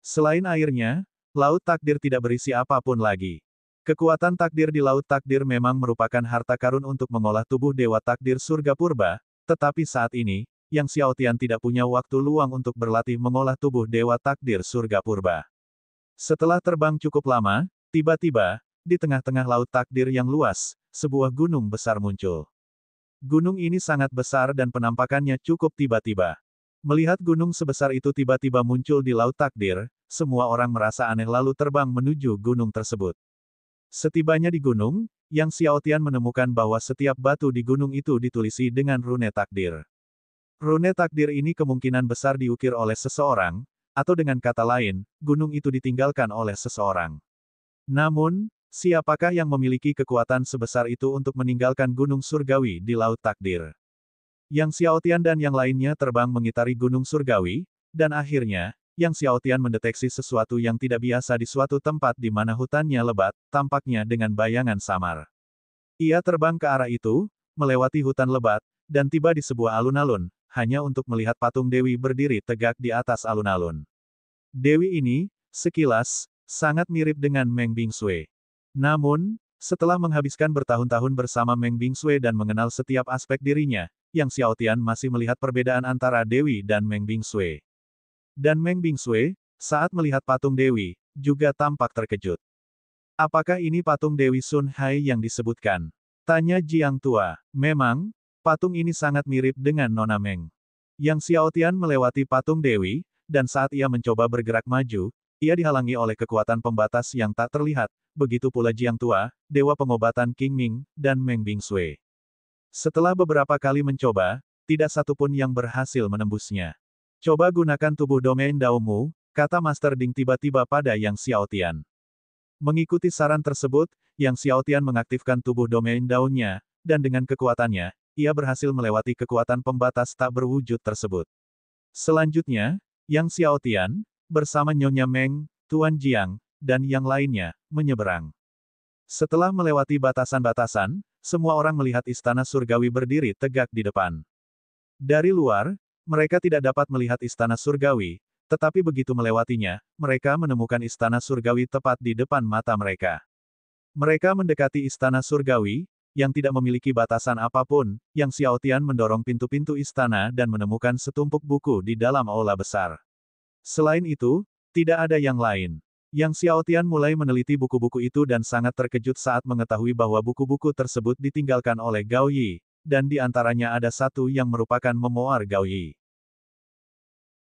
A: Selain airnya, laut takdir tidak berisi apapun lagi. Kekuatan takdir di Laut Takdir memang merupakan harta karun untuk mengolah tubuh Dewa Takdir Surga Purba, tetapi saat ini, Yang Xiao Tian tidak punya waktu luang untuk berlatih mengolah tubuh Dewa Takdir Surga Purba. Setelah terbang cukup lama, tiba-tiba, di tengah-tengah Laut Takdir yang luas, sebuah gunung besar muncul. Gunung ini sangat besar dan penampakannya cukup tiba-tiba. Melihat gunung sebesar itu tiba-tiba muncul di Laut Takdir, semua orang merasa aneh lalu terbang menuju gunung tersebut. Setibanya di gunung, Yang Xiao Tian menemukan bahwa setiap batu di gunung itu ditulisi dengan rune takdir. Rune takdir ini kemungkinan besar diukir oleh seseorang, atau dengan kata lain, gunung itu ditinggalkan oleh seseorang. Namun, siapakah yang memiliki kekuatan sebesar itu untuk meninggalkan gunung surgawi di Laut Takdir? Yang Xiaotian dan yang lainnya terbang mengitari gunung surgawi, dan akhirnya, Yang Xiaotian mendeteksi sesuatu yang tidak biasa di suatu tempat di mana hutannya lebat, tampaknya dengan bayangan samar. Ia terbang ke arah itu, melewati hutan lebat, dan tiba di sebuah alun-alun, hanya untuk melihat patung Dewi berdiri tegak di atas alun-alun. Dewi ini, sekilas, sangat mirip dengan Meng Bingsui. Namun, setelah menghabiskan bertahun-tahun bersama Meng Bingsui dan mengenal setiap aspek dirinya, Yang Xiaotian masih melihat perbedaan antara Dewi dan Meng Bingsui. Dan Meng Bingsui, saat melihat patung Dewi, juga tampak terkejut. Apakah ini patung Dewi Sun Hai yang disebutkan? Tanya Jiang Tua. Memang, patung ini sangat mirip dengan Nona Meng. Yang Xiaotian melewati patung Dewi, dan saat ia mencoba bergerak maju, ia dihalangi oleh kekuatan pembatas yang tak terlihat, begitu pula Jiang Tua, Dewa Pengobatan King Ming, dan Meng Bingsui. Setelah beberapa kali mencoba, tidak satupun yang berhasil menembusnya. Coba gunakan tubuh domain Daomu, kata Master Ding tiba-tiba pada Yang Xiaotian. Mengikuti saran tersebut, Yang Xiaotian mengaktifkan tubuh domain daunnya, dan dengan kekuatannya, ia berhasil melewati kekuatan pembatas tak berwujud tersebut. Selanjutnya, Yang Xiaotian, bersama Nyonya Meng, Tuan Jiang, dan yang lainnya, menyeberang. Setelah melewati batasan-batasan, semua orang melihat istana surgawi berdiri tegak di depan. Dari luar, mereka tidak dapat melihat istana surgawi, tetapi begitu melewatinya, mereka menemukan istana surgawi tepat di depan mata mereka. Mereka mendekati istana surgawi, yang tidak memiliki batasan apapun. Yang Xiaotian mendorong pintu-pintu istana dan menemukan setumpuk buku di dalam aula besar. Selain itu, tidak ada yang lain. Yang Xiaotian mulai meneliti buku-buku itu dan sangat terkejut saat mengetahui bahwa buku-buku tersebut ditinggalkan oleh Gao Yi, dan di antaranya ada satu yang merupakan memoir Gao Yi.